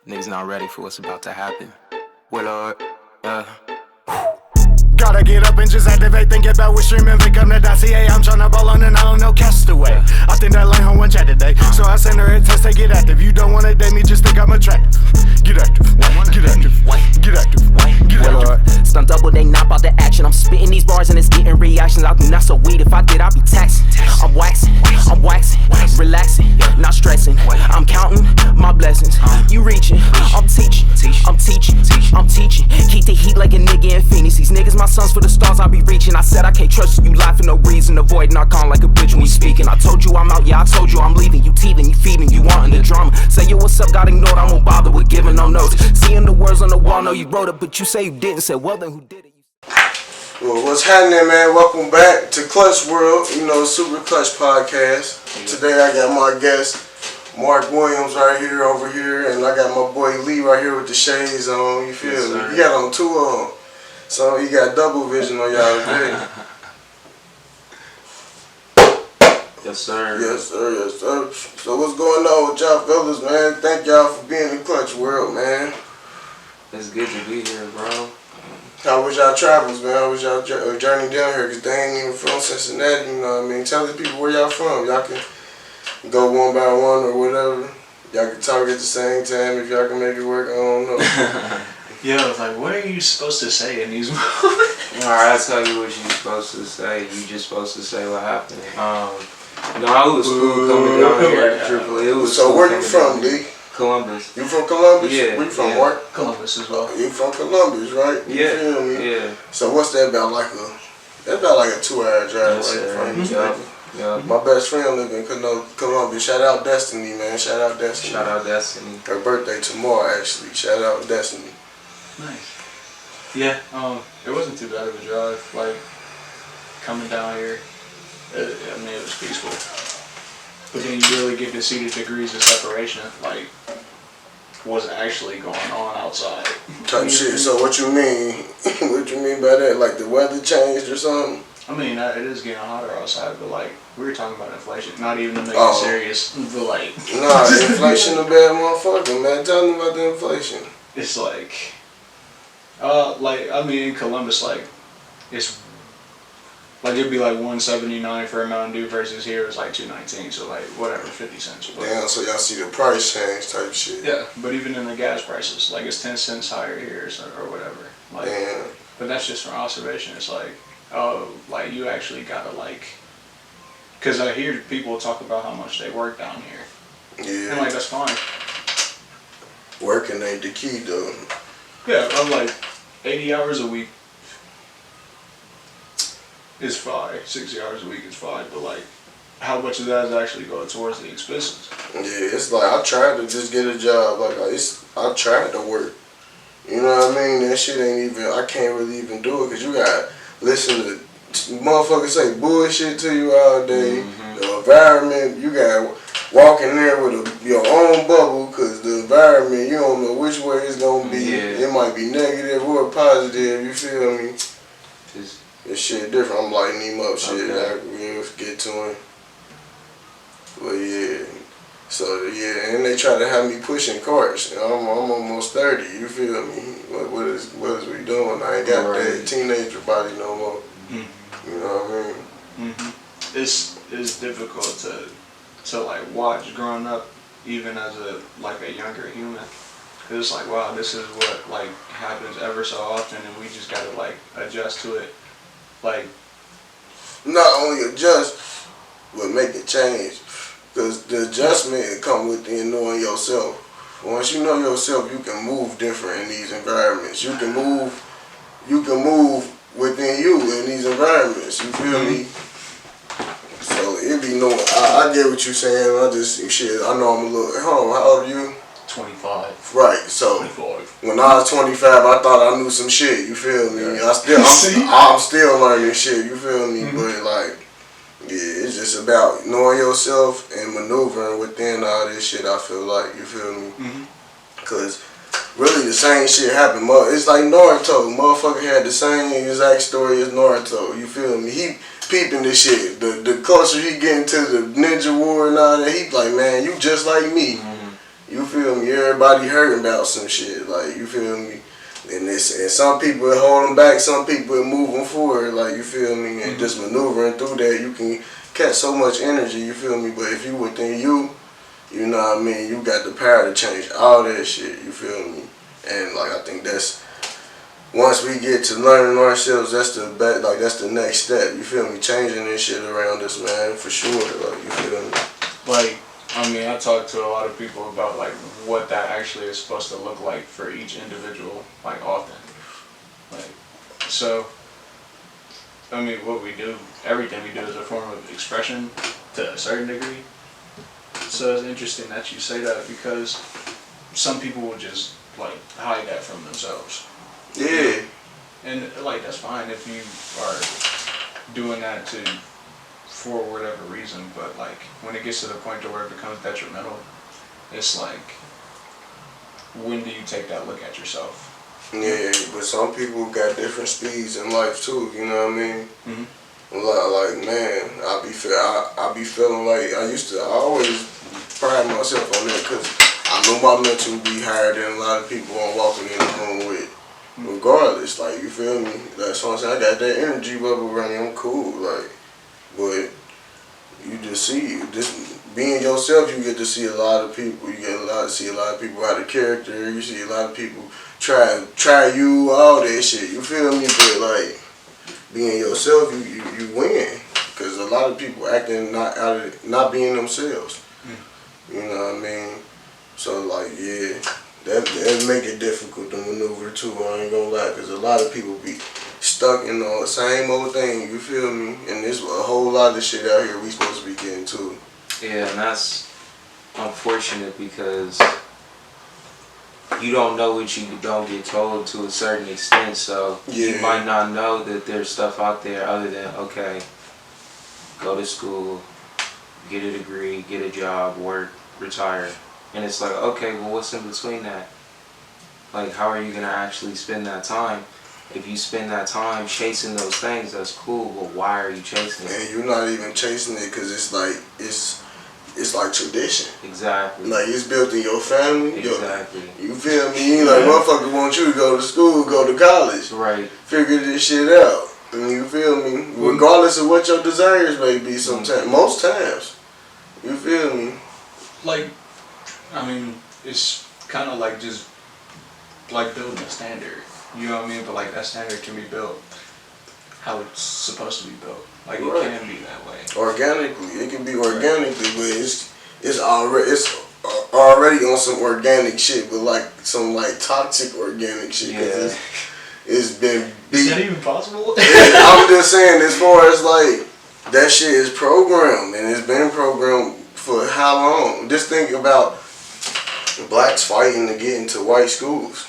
Niggas not ready for what's about to happen. Warlord, Gotta get up and just activate, think about what streaming, pick up .ca. I'm tryna ball on and I don't know Castaway. I think that lane home one chat today, so I send her a text to get active. You don't wanna date me, just think I'm attractive. Get active, get active, get active, get Warlord, active. stunt double, they not about the action. I'm spitting these bars and it's getting reactions. I do not so weed, if I did, I'd be taxing. I'm waxing, relaxing, not stressing. I'm counting my blessings. You reaching, I'm teaching. Keep the heat like a nigga in Phoenix. These niggas my sons for the stars, I be reaching. I said I can't trust you, lie for no reason. Avoid knock on like a bitch when we speaking. I told you I'm out, yeah, I told you I'm leaving. You teething, you feeding, you wanting the drama. Say yo, what's up, got ignored, I won't bother with giving no notes. Seeing the words on the wall, know you wrote it, but you say you didn't. Said, well then who did it? Well, what's happening, man? Welcome back to Clutch World, Super Clutch Podcast. Today I got my guest, Mark Williams, right here, over here, and I got my boy Lee right here with the shades on, you feel me? He got on two on, so he got double vision on y'all today. yes sir. Yes, sir, yes, sir. So what's going on with y'all fellas, man? Thank y'all for being in Clutch World, man. It's good to be here, bro. How was y'all travels, man? How was y'all journey down here? Because they ain't even from Cincinnati, you know what I mean? Tell the people where y'all from. Y'all can go one by one or whatever. Y'all can talk at the same time if y'all can make it work. I don't know. Yo, it's like, what are you supposed to say in these moments? Alright, I'll tell you what you're supposed to say. You just supposed to say what happened. It was cool coming down here to Tripoli. It was so cool where you from, down D? Columbus. You from Columbus? Yeah. Where you from, yeah. Mark? Columbus as well. You from Columbus, right? You feel me? Yeah. So what's that about? That's about like a 2-hour drive, Yes, right? From you. Yeah. My best friend live in Columbus. Shout out Destiny, man. Shout out Destiny. Shout out Destiny. Her birthday tomorrow, actually. Shout out Destiny. Nice. Yeah, it wasn't too bad of a drive. Like, coming down here, it was peaceful. But then you really get to see the degrees of separation, like, what's actually going on outside. Type shit. So what you mean? What you mean by that? Like the weather changed or something? I mean, it is getting hotter outside, but like, we were talking about inflation. Not even to make it serious, but like... Nah, inflation a bad motherfucker, man. Tell them about the inflation. It's like... in Columbus, like, it's... Like, it'd be like $1.79 for a Mountain Dew versus here it's like $2.19, so like, whatever, 50 cents. But, damn, so y'all see the price change type shit. yeah, but even in the gas prices, like, it's 10 cents higher here or whatever. Like, damn. But that's just from observation. It's like, oh, like, you actually gotta, like... Because I hear people talk about how much they work down here. Yeah. And, like, that's fine. Working ain't the key, though. Yeah, I'm like, 80 hours a week is fine. 60 hours a week is fine. But, like, how much of that is actually going towards the expenses? Yeah, it's like I tried to just get a job. Like, I tried to work. You know what I mean? That shit ain't even, I can't really even do it because you got to listen to motherfuckers say bullshit to you all day. Mm-hmm. The environment, you got to walk in there with your own bubble because the environment, you don't know which way it's going to be. Yeah. It might be negative or positive, you feel me? Just, This shit different. I'm lighting him up, shit. Okay. We'll get to him. But yeah. So yeah, and they try to have me pushing carts. I'm almost 30. You feel me? What is we doing? I ain't got that teenager body no more. Mm-hmm. You know what I mean? Mm-hmm. It's difficult to like watch growing up, even as a younger human. It's like, wow, this is what like happens ever so often, and we just gotta like adjust to it. Like, not only adjust, but make it change. Because the adjustment come within knowing yourself. Once you know yourself, you can move different in these environments. You can move within you in these environments. You feel me? So it be no. I get what you're saying. I know I'm a little. Hold on, how old are you? 25. Right. So 25. when I was 25, I thought I knew some shit. You feel me? Yeah. I'm still learning shit. You feel me? Mm-hmm. But like. Yeah, it's just about knowing yourself and maneuvering within all this shit, I feel like, you feel me? Because really the same shit happened. It's like Naruto. Motherfucker had the same exact story as Naruto, you feel me? He peeping this shit. The closer he get into the ninja war and all that, he like, man, you just like me. You feel me? Everybody hurting about some shit. Like, you feel me? And some people hold them back, some people move them forward. Like, you feel me? And just maneuvering through that, you can catch so much energy. You feel me? But if you within you know what I mean? You got the power to change all that shit. You feel me? And like, I think that's, once we get to learning ourselves, that's the next step. You feel me? Changing this shit around us, man, for sure. Like, you feel me? Like, I mean, I talk to a lot of people about like what that actually is supposed to look like for each individual, like often. Like, so, I mean, what we do, everything we do is a form of expression to a certain degree. So it's interesting that you say that, because some people will just like hide that from themselves. Yeah. And like, that's fine if you are doing that for whatever reason, but like when it gets to the point to where it becomes detrimental, it's like, when do you take that look at yourself? Yeah, but some people got different speeds in life too, you know what I mean? Mm-hmm. Like, man, I be feeling like, I always pride myself on that, because I know my mental will be higher than a lot of people I'm walking in the room with. Regardless, like, you feel me? That's what I'm saying. I got that energy bubble running. I'm cool, like, but you just being yourself. You get to see a lot of people. You get to see a lot of people out of character. You see a lot of people try you, all that shit. You feel me? But like, being yourself, you win. Because a lot of people acting not being themselves. You know what I mean? So like, yeah. That make it difficult to maneuver too, I ain't gonna lie, because a lot of people be stuck in the same old thing, you feel me? And there's a whole lot of shit out here we supposed to be getting to. Yeah, and that's unfortunate, because you don't know what you don't get told to a certain extent, so you might not know that there's stuff out there other than, okay, go to school, get a degree, get a job, work, retire. And it's like, okay, well, what's in between that? Like, how are you going to actually spend that time? If you spend that time chasing those things, that's cool, but why are you chasing it? And you're not even chasing it because it's like tradition. Exactly. Like, it's built in your family. Exactly. You feel me? Like, motherfucker want you to go to school, go to college. Right. Figure this shit out. And you feel me? Regardless of what your desires may be sometimes. Most times. You feel me? Like, I mean, it's kind of like just like building a standard, you know what I mean? But like, that standard can be built how it's supposed to be built. Like, it can be that way. Organically, it can be organically, but it's already on some organic shit, but like some like toxic organic shit. Yeah. It's been beat. Is that even possible? I'm just saying, as far as like that shit is programmed, and it's been programmed for how long? Just think about blacks fighting to get into white schools.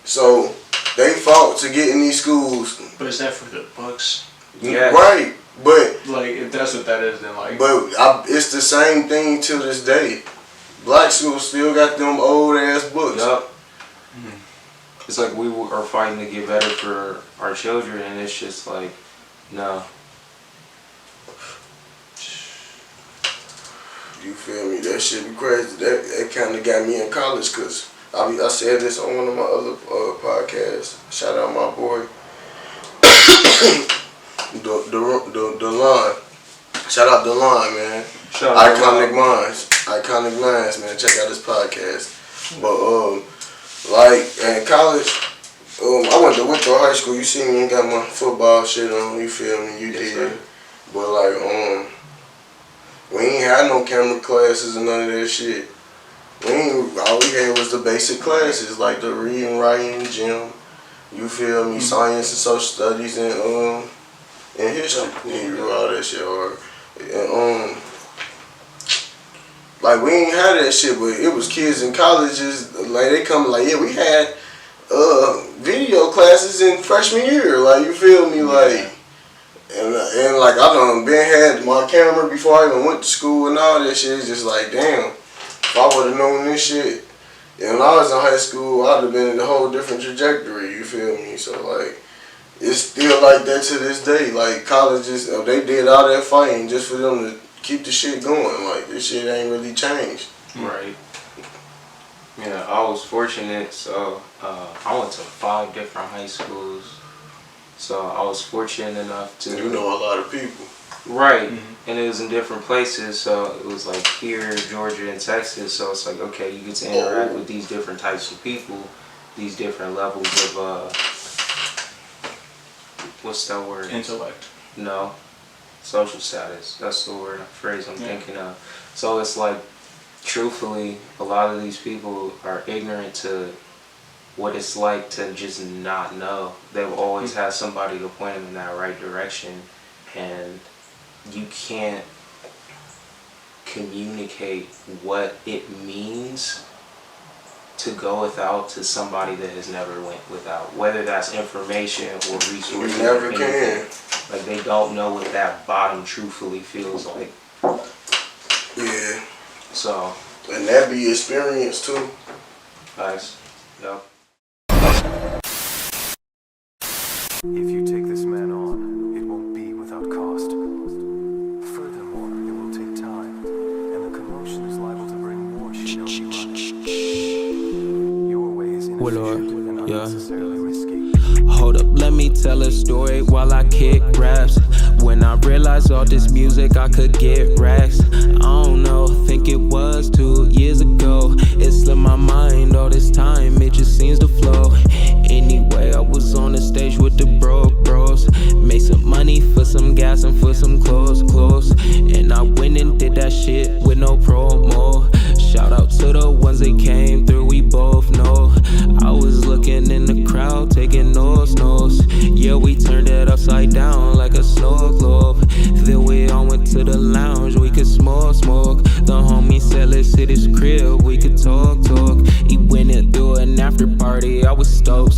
So they fought to get in these schools. But is that for the books? Yeah. Right, but like, if that's what that is, then like. But it's the same thing to this day. Black schools still got them old ass books. Yup. It's like we are fighting to get better for our children, and it's just like, no. You feel me? That shit be crazy. That kind of got me in college, because I said this on one of my other podcasts. Shout out my boy, Delon. Shout out Delon, man. Shout out Iconic Minds, man. Check out this podcast. But like in college, I went to Wicklow High School. You see me, got my football shit on. You feel me? You did. Sir. But like we ain't had no camera classes and none of that shit. All we had was the basic classes, like the reading, writing, gym. You feel me? Science and social studies and history. Yeah, all that shit hard. And like, we ain't had that shit, but it was kids in colleges, like, they come like, yeah, we had video classes in freshman year, like, you feel me? Like, and like, I done had my camera before I even went to school and all that shit. It's just like, damn, if I would have known this shit, and when I was in high school, I'd have been in a whole different trajectory, you feel me? So like, it's still like that to this day. Like, colleges, they did all that fighting just for them to keep the shit going. Like, this shit ain't really changed. Right. Yeah, I was fortunate. So I went to 5 different high schools. So I was fortunate enough to. You know a lot of people. Right. And it was in different places. So it was like here, Georgia, and Texas. So it's like, okay, you get to interact with these different types of people, these different levels of what's that word? Intellect. No. Social status. That's the word, phrase I'm thinking of. So it's like, truthfully, a lot of these people are ignorant to what it's like to just not know. They've always had somebody to point them in that right direction, and you can't communicate what it means to go without to somebody that has never went without, whether that's information or resources. You never can. Like, they don't know what that bottom truthfully feels like. Yeah. So. And that be experience too. Nice. Yep. If you take this man on, it won't be without cost. Furthermore, it will take time, and the commotion is liable to bring more shinobi blood. Your way is Warlord, inefficient and unnecessarily risky. Hold up, let me tell a story while I kick raps. When I realized all this music, I could get racks. I don't know, think it was 2 years ago. It slipped my mind all this time, it just seems to flow. Anyway, I was on the stage with the bros. Made some money for some gas and for some clothes. And I went and did that shit with no promo. Shout out to the ones that came through, we both know. I was looking in the crowd, taking notes. Yeah, we turned it upside down like a snow globe. Then we all went to the lounge, we could smoke. The homie said let's hit his crib, we could talk. He went and do an after party, I was stoked.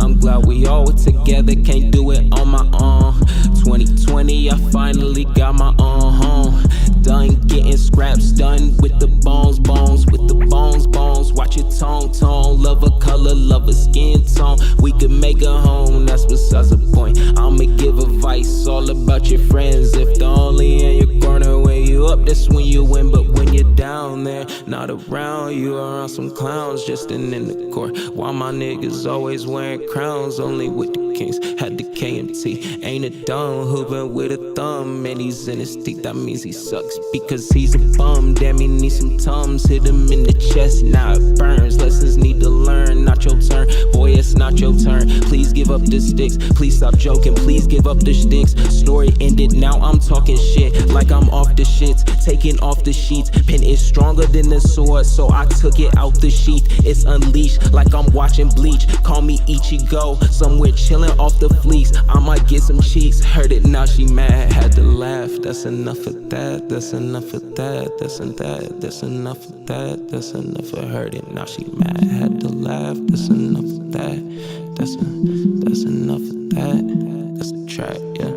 I'm glad we all were together, can't do it on my own. 2020, I finally got my own home. Done getting scraps, done with the bones. With the bones, watch it tone. Love a color, love a skin tone. We could make a home, that's besides the point. I'ma give advice all about your friends. If they're only in your corner when you up, that's when you win. But when you're down there, not around, you around some clowns just in the court. Why my niggas always wearing crowns, only with the kings, had the KMT. Ain't a dumb hooping with a thumb, and he's in his teeth, that means he sucks. Because he's a bum, damn he needs some tums. Hit him in the chest, now it burns. Lessons need to learn, not your turn. Boy, it's not your turn. Please give up the sticks, please stop joking, please give up the sticks. Story ended, now I'm talking shit like I'm off the shits, taking off the sheets. Pen is stronger than the sword, so I took it out the sheath. It's unleashed like I'm watching Bleach. Call me Ichigo, somewhere chilling off the fleece. I might get some cheeks, heard it, now she mad, had to laugh. That's enough of that, that's enough of that, that's enough of that, that's enough of heard it, now she mad, had to laugh. That's enough of that, that's enough of that, that's the track, yeah.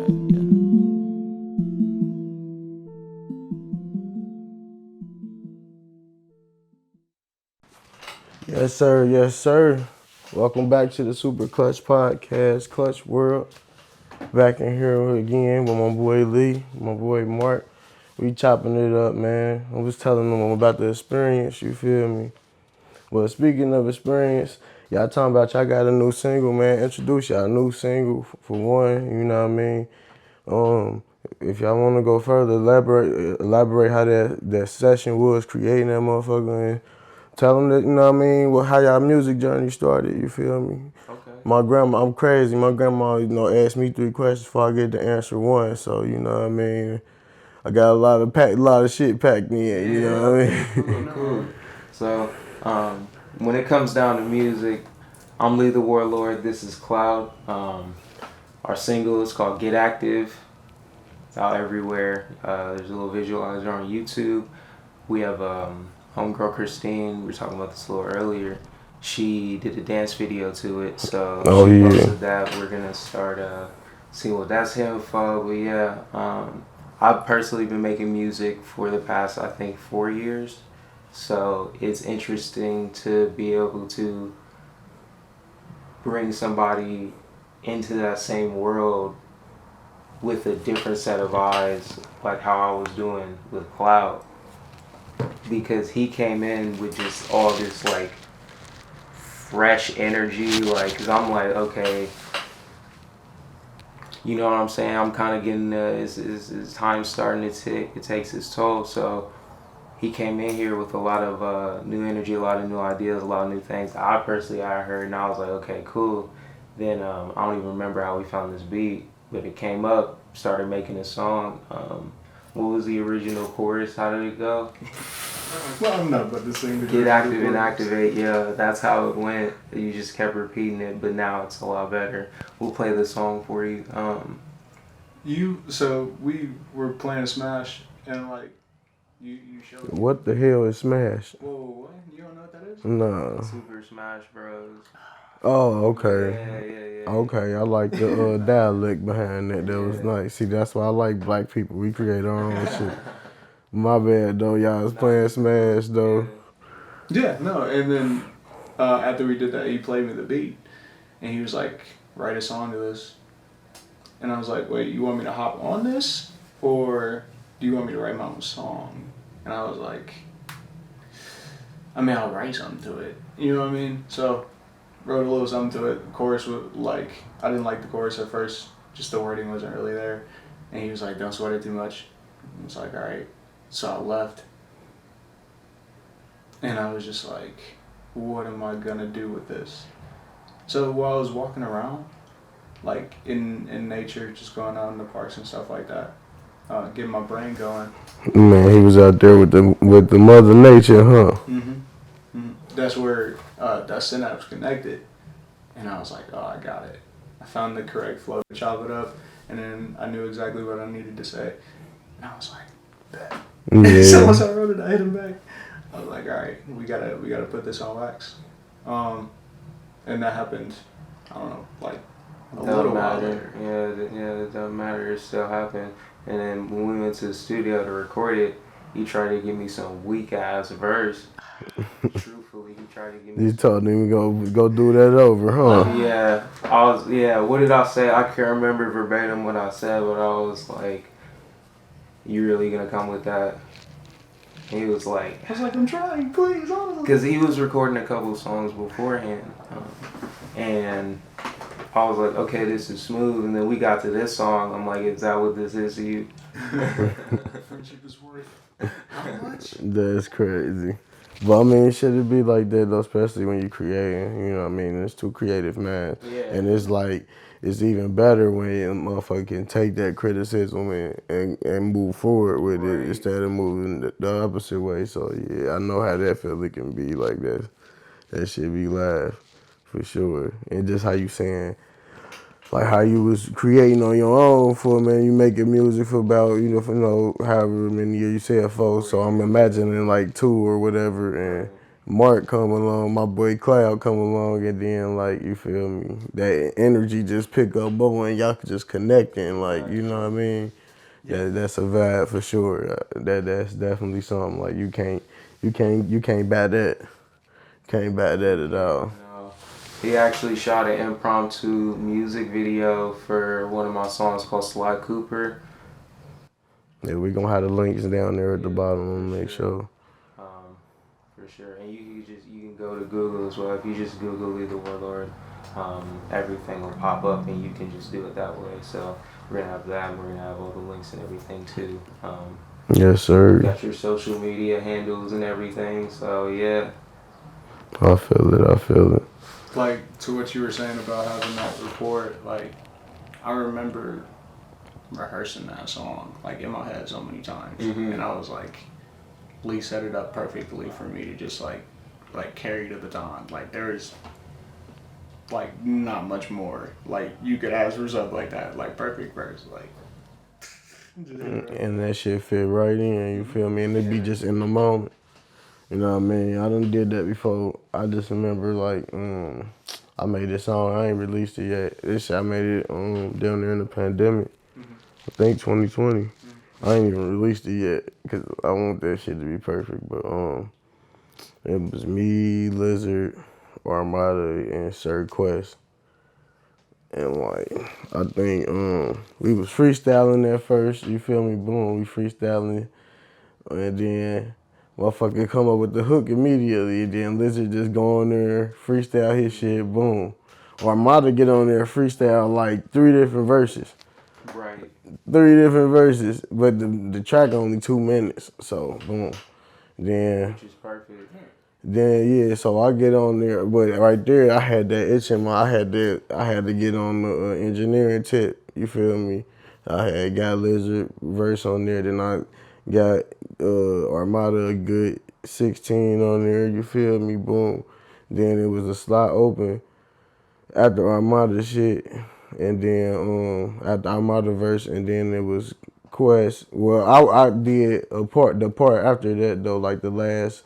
Yes, sir. Yes, sir. Welcome back to the Super Clutch Podcast, Clutch World. Back in here again with my boy Lee, my boy Mark. We chopping it up, man. I was telling them about the experience, you feel me? Well, speaking of experience, y'all talking about y'all got a new single, man. Introduce y'all new single for one, you know what I mean? If y'all want to go further, elaborate how that session was creating that motherfucker, and tell them that, you know what I mean, how y'all music journey started, you feel me? Okay. My grandma, I'm crazy. My grandma, asked me 3 questions before I get to answer 1. So, you know what I mean? I got a lot of shit packed in, you know what I mean? Cool. So, when it comes down to music, I'm Lee the Warlord. This is Cloud. Our single is called Get Active. It's out everywhere. There's a little visualizer on YouTube. We have homegirl Christine. We were talking about this a little earlier. She did a dance video to it, so she posted that. We're gonna start seeing what that's here for. But yeah, I've personally been making music for the past, I think, 4 years. So it's interesting to be able to bring somebody into that same world with a different set of eyes, like how I was doing with Cloud. because he came in with just all this like fresh energy, like, because I'm like, okay, you know what I'm saying? I'm kind of getting his time starting to tick. It takes its toll. So he came in here with a lot of new energy, a lot of new ideas, a lot of new things. I heard, and I was like, okay, cool. Then I don't even remember how we found this beat, but it came up, started making a song. What was the original chorus? How did it go? Well, I'm not about to sing the Get active and activate, yeah, that's how it went. You just kept repeating it, but now it's a lot better. We'll play the song for you. So we were playing Smash, and like, you showed me. What the hell is Smash? Whoa, what? You don't know what that is? Nah. Super Smash Bros. Oh, okay. Yeah. Okay, I like the dialect behind that. That was nice. See, that's why I like black people. We create our own shit. My bad, though. Y'all was playing Smash, though. Yeah, no. And then after we did that, he played me the beat, and he was like, "Write a song to this." And I was like, "Wait, you want me to hop on this, or do you want me to write my own song?" And I was like, "I mean, I'll write something to it." You know what I mean? So wrote a little something to it. The chorus was like, I didn't like the chorus at first. Just the wording wasn't really there. And he was like, "Don't sweat it too much." I was like, "All right." So I left. And I was just like, what am I gonna do with this? So while I was walking around, like in nature, just going out in the parks and stuff like that, getting my brain going. Man, he was out there with the Mother Nature, huh? That's where that synapse connected. And I was like, oh, I got it. I found the correct flow to chop it up, and then I knew exactly what I needed to say. And I was like, bet. Yeah. So once I wrote it, I hit him back. I was like, all right, we gotta put this on wax. And that happened, I don't know, like a little while later. Yeah, it doesn't matter. It still happened. And then when we went to the studio to record it, he tried to give me some weak ass verse. Truthfully, he tried to give me. You told him go do that over, huh? Yeah, what did I say? I can't remember verbatim what I said, but I was like, "You really gonna come with that?" And he was like, I was like, I'm trying, please, honestly. because he was recording a couple songs beforehand, and I was like, okay, this is smooth. And then we got to this song. I'm like, is that what this is to you? Friendship is worth how much? That's crazy. But I mean, should it be like that though, especially when you're creating, you know what I mean? It's two creative minds. Yeah. And it's like, it's even better when a motherfucker can take that criticism and move forward with it instead of moving the opposite way. So yeah, I know how that feel. It can be like that. That shit be live, for sure. And just how you saying, like how you was creating on your own for, man, you making music for about, for however many years you said 4. So I'm imagining like 2 or whatever, and Mark come along, my boy Cloud come along, and then like, you feel me, that energy just pick up more and y'all can just connect and like, you know what I mean? Yeah. That's a vibe for sure. That's definitely something like you can't bat that. Can't bat that at all. He actually shot an impromptu music video for one of my songs called Sly Cooper. Yeah, we're gonna have the links down there at the bottom and make sure. For sure. And you can go to Google as well. If you just Google Either Warlord, everything will pop up and you can just do it that way. So we're gonna have that and we're gonna have all the links and everything too. Yes, sir. You got your social media handles and everything, so yeah. I feel it. Like, to what you were saying about having that report, like, I remember rehearsing that song, like, in my head so many times. And I was like, Lee set it up perfectly for me to just, like carry to the dawn. Like, there's, like, not much more. Like, you could ask for something like that, like, perfect verse, like. And that shit fit right in, you feel me? And it be just in the moment. You know what I mean? I done did that before. I just remember, like, I made this song. I ain't released it yet. This shit, I made it down there in the pandemic. I think 2020. I ain't even released it yet because I want that shit to be perfect. But it was me, Lizard, Armada, and Sir Quest. And, like, I think we was freestyling at first. You feel me? Boom, we freestyling. And then motherfucker come up with the hook immediately. Then Lizard just go on there, freestyle his shit, boom. Or Armada get on there, freestyle like 3 different verses. Right. 3 different verses, but the track only 2 minutes. So boom. Then Which is perfect. yeah, so I get on there, but right there I had that itch in my. I had to get on the engineering tip. You feel me? I had got Lizard verse on there, then I got Armada a good 16 on there. You feel me? Boom. Then it was a slot open after Armada shit, and then after Armada verse, and then it was Quest. Well, I did the part after that though, like the last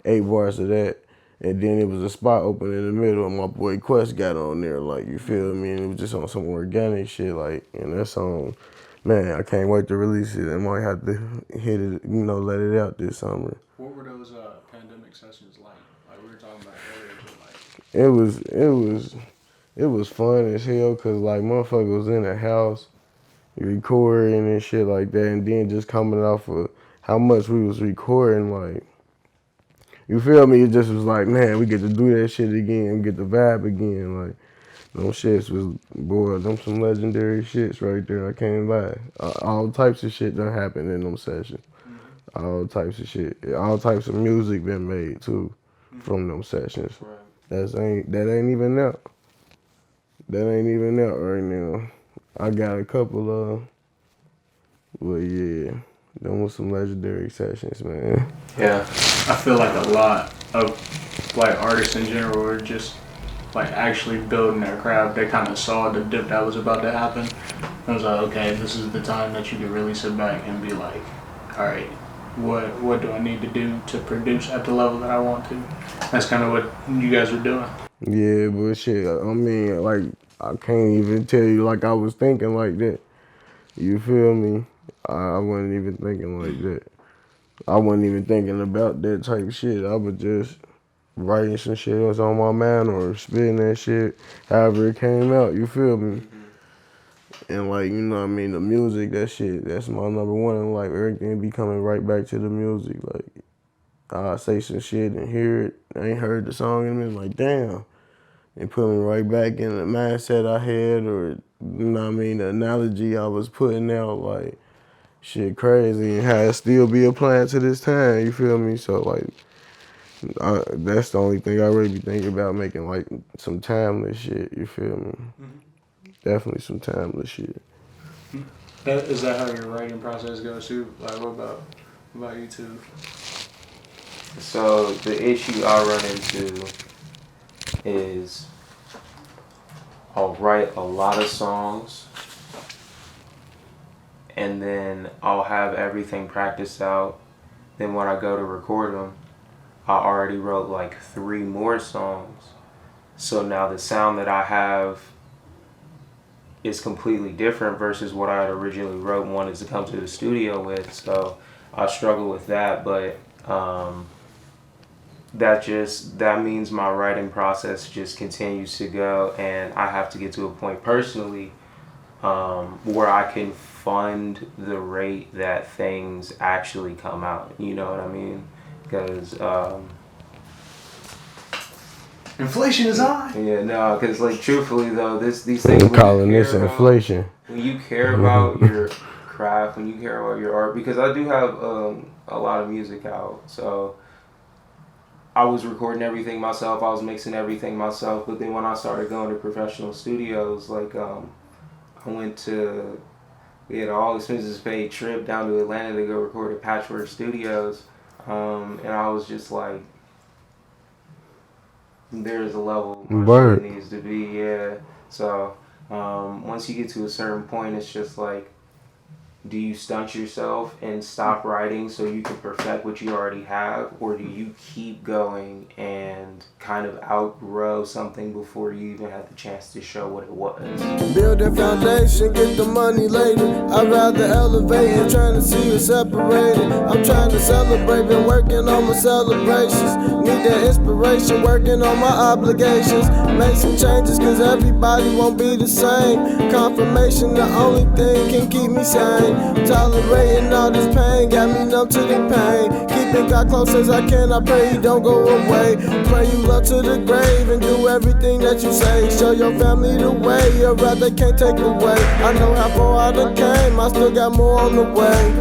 8 bars of that. And then it was a spot open in the middle and my boy Quest got on there, like, you feel me? And it was just on some organic shit, like, and that song, man, I can't wait to release it. I might have to hit it, let it out this summer. What were those pandemic sessions like? Like we were talking about earlier, but like... It was fun as hell, cause like motherfucker was in the house recording and shit like that, and then just coming off of how much we was recording, like, you feel me? It just was like, man, we get to do that shit again, we get the vibe again. Like, them shits was, boy, them some legendary shits right there. I can't lie. All types of shit done happened in them sessions. Mm-hmm. All types of shit. All types of music been made too from them sessions. Right. That ain't even out. That ain't even out right now. I got a couple of, but yeah. Them was some legendary sessions, man. Yeah, I feel like a lot of like artists in general were just like actually building their craft. They kind of saw the dip that was about to happen. I was like, okay, this is the time that you can really sit back and be like, all right, what do I need to do to produce at the level that I want to? That's kind of what you guys were doing. Yeah, but shit, I mean, like, I can't even tell you like I was thinking like that. You feel me? I wasn't even thinking like that. I wasn't even thinking about that type of shit. I was just writing some shit that was on my mind or spitting that shit however it came out, you feel me? Mm-hmm. And like, you know what I mean, the music, that shit, that's my number one in life. Everything be coming right back to the music. Like, I say some shit and hear it. I ain't heard the song and it's like, damn. And put me right back in the mindset I had, or, you know what I mean, the analogy I was putting out, like, shit crazy, and how it still be applying to this time, you feel me? So, like, that's the only thing I really be thinking about, making, like, some timeless shit, you feel me? Mm-hmm. Definitely some timeless shit. Is that how your writing process goes, too? Like, what about you, too? So, the issue I run into is I'll write a lot of songs and then I'll have everything practiced out. Then when I go to record them, I already wrote like 3 more songs. So now the sound that I have is completely different versus what I had originally wrote and wanted to come to the studio with. So I struggle with that, but that means my writing process just continues to go, and I have to get to a point personally where I can fund the rate that things actually come out. You know what I mean? Because inflation is high. Yeah, no, because like truthfully though, these things. I'm calling this inflation. When you care about your craft, when you care about your art, because I do have a lot of music out, so I was recording everything myself, I was mixing everything myself, but then when I started going to professional studios, like we had an all expenses paid trip down to Atlanta to go record at Patchwork Studios, and I was just like, there's a level where it needs to be, yeah. So once you get to a certain point, it's just like, do you stunt yourself and stop writing so you can perfect what you already have, or do you keep going and kind of outgrow something before you even had the chance to show what it was. Build a foundation, get the money later. I'd rather elevate and trying to see it separated. I'm trying to celebrate, been working on my celebrations. Need that inspiration, working on my obligations. Make some changes, cause everybody won't be the same. Confirmation, the only thing can keep me sane. Tolerating all this pain, got me numb to the pain. Keeping God close as I can, I pray you don't go away. Pray you love to the grave and do everything that you say. Show your family the way, your wrath they can't take away. I know how far I done came, I still got more on the way.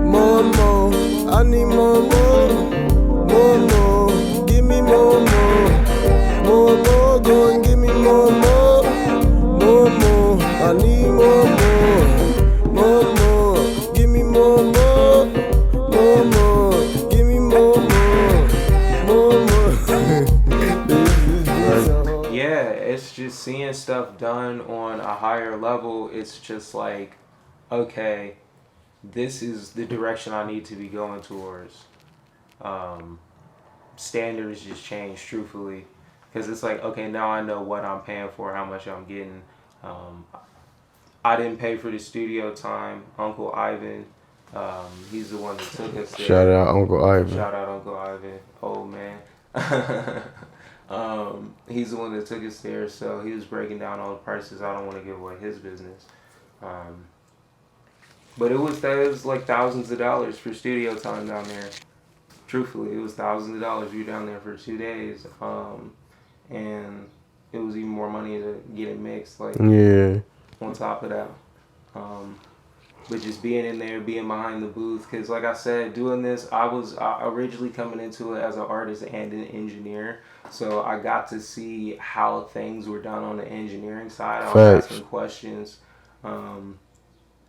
More and more, I need more and more. More and more, give me more and more. More and more, go and give me more and more. More and more, I need more and more. More and more, give me more and more. More and more, give me more and more. More and more. Yeah, it's just seeing stuff done on a higher level. It's just like, okay, this is the direction I need to be going towards. Standards just change, truthfully, because it's like, okay, now I know what I'm paying for, how much I'm getting. I didn't pay for the studio time. Uncle Ivan, he's the one that took us there. Shout out Uncle Ivan. Shout out Uncle Ivan, old man. He's the one that took us there, so he was breaking down all the prices. I don't want to give away his business. But it was like thousands of dollars for studio time down there. Truthfully, it was thousands of dollars. We were down there for 2 days. And it was even more money to get it mixed, like, yeah, on top of that. But just being in there, being behind the booth, because like I said, doing this, I was originally coming into it as an artist and an engineer, so I got to see how things were done on the engineering side. I was asking questions,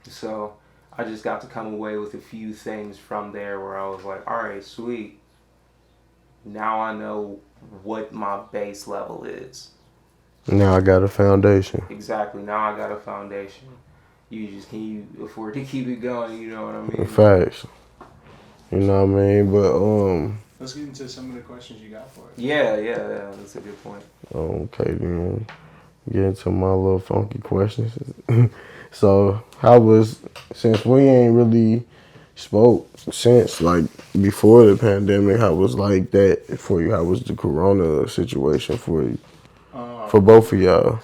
so I just got to come away with a few things from there where I was like, all right, sweet. Now I know what my base level is. now I got a foundation. Exactly. Now I got a foundation. Can you afford to keep it going? You know what I mean? Facts. You know what I mean? But Let's get into some of the questions you got for us. Yeah. That's a good point. okay, then get into my little funky questions. So, since we ain't really spoke since like before the pandemic, how was like that for you? How was the corona situation for you? For both of y'all?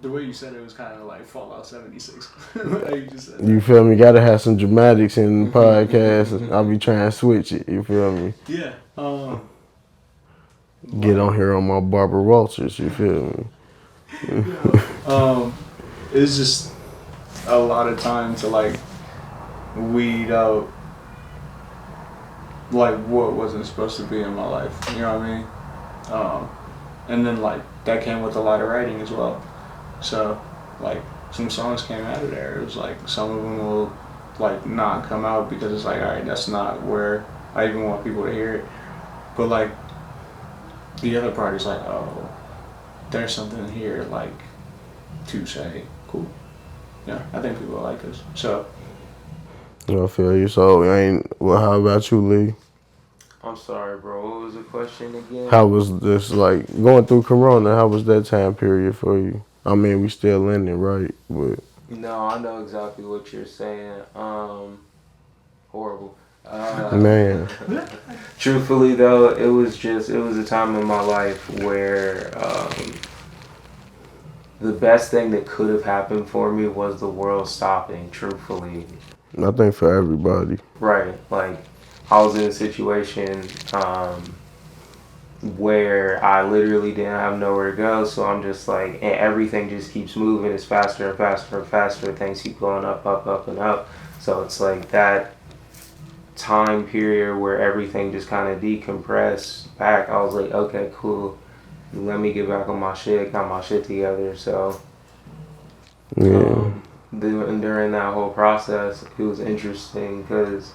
The way you said it was kind of like Fallout 76. How you just said that. You feel me? Gotta have some dramatics in the podcast. I'll be trying to switch it. You feel me? Yeah. Get on here on my Barbara Walters. You feel me? It's just a lot of time to like weed out like what wasn't supposed to be in my life. You know what I mean? And then like that came with a lot of writing as well. So like some songs came out of there. It was like some of them will like not come out because it's like, all right, that's not where I even want people to hear it. But like the other part is like, oh, there's something here like to say, cool. Yeah, I think people like us. So I feel you. So well, how about you, Lee? I'm sorry, bro. What was the question again? How was this like going through corona? How was that time period for you? I mean, we still in it, right? But No, I know exactly what you're saying. Horrible. man, Truthfully though, it was a time in my life where the best thing that could have happened for me was the world stopping, truthfully. I think for everybody. Right. Like, I was in a situation where I literally didn't have nowhere to go, so I'm just like, and everything just keeps moving. It's faster and faster and faster. Things keep going up, up, up, and up. So it's like that time period where everything just kind of decompressed back. I was like, okay, cool. Let me get back on my shit, got my shit together. So Yeah. During that whole process, it was interesting because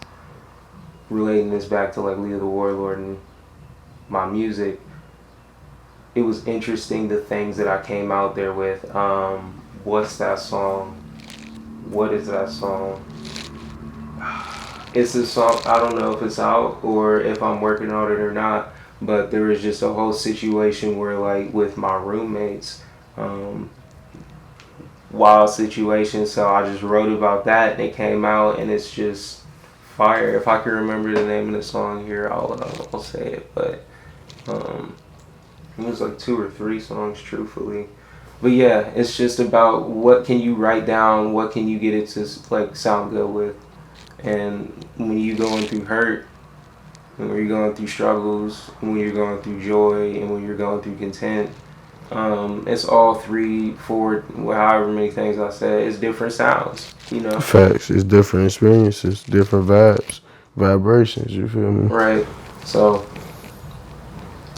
relating this back to like Leah the Warlord and my music, it was interesting the things that I came out there with. What's that song? What is that song? it's a song, I don't know if it's out or if I'm working on it or not, but there was just a whole situation where, like, with my roommates, wild situation, so I just wrote about that and it came out and it's just fire. If I can remember the name of the song here, I'll say it, but it was like 2 or 3 songs, truthfully. But yeah, it's just about what can you write down, what can you get it to like sound good with. And when you're going through hurt, and when you're going through struggles, when you're going through joy, and when you're going through content, it's all 3, 4, however many things I said. It's different sounds, you know. Facts. It's different experiences, different vibes, vibrations. You feel me? Right. So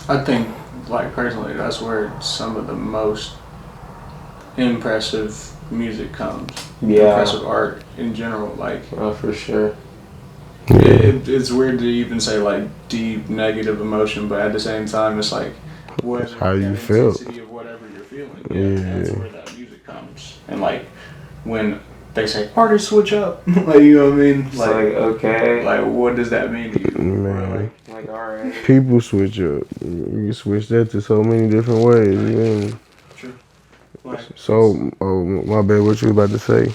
I think, like, personally, that's where some of the most impressive music comes. Yeah. Impressive art in general, like. Oh, for sure. It's weird to even say like deep negative emotion, but at the same time, it's like That's how you feel. Intensity of whatever you're feeling. Yeah, that's where that music comes. And like when they say party switch up, like, you know what I mean? It's like, okay, like what does that mean to you? Man, like all right. People switch up. You can switch that to so many different ways. You know? True. Like, so, oh my bad. What you about to say?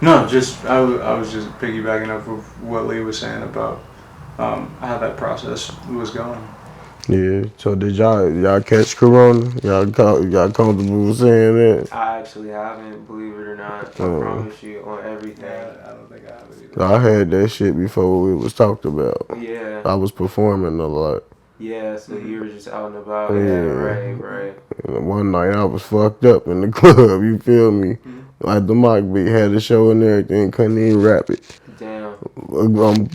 No, just I was just piggybacking off of what Lee was saying about how that process was going. Yeah. So did y'all catch Corona? Y'all comfortable with saying that? I actually haven't, believe it or not. I promise you on everything. I don't think I have it either. I had that shit before it was talked about. Yeah. I was performing a lot. Yeah, so you were just out and about. Yeah, right. And one night I was fucked up in the club, you feel me? Like the mic beat had a show and everything, couldn't even rap it. Damn.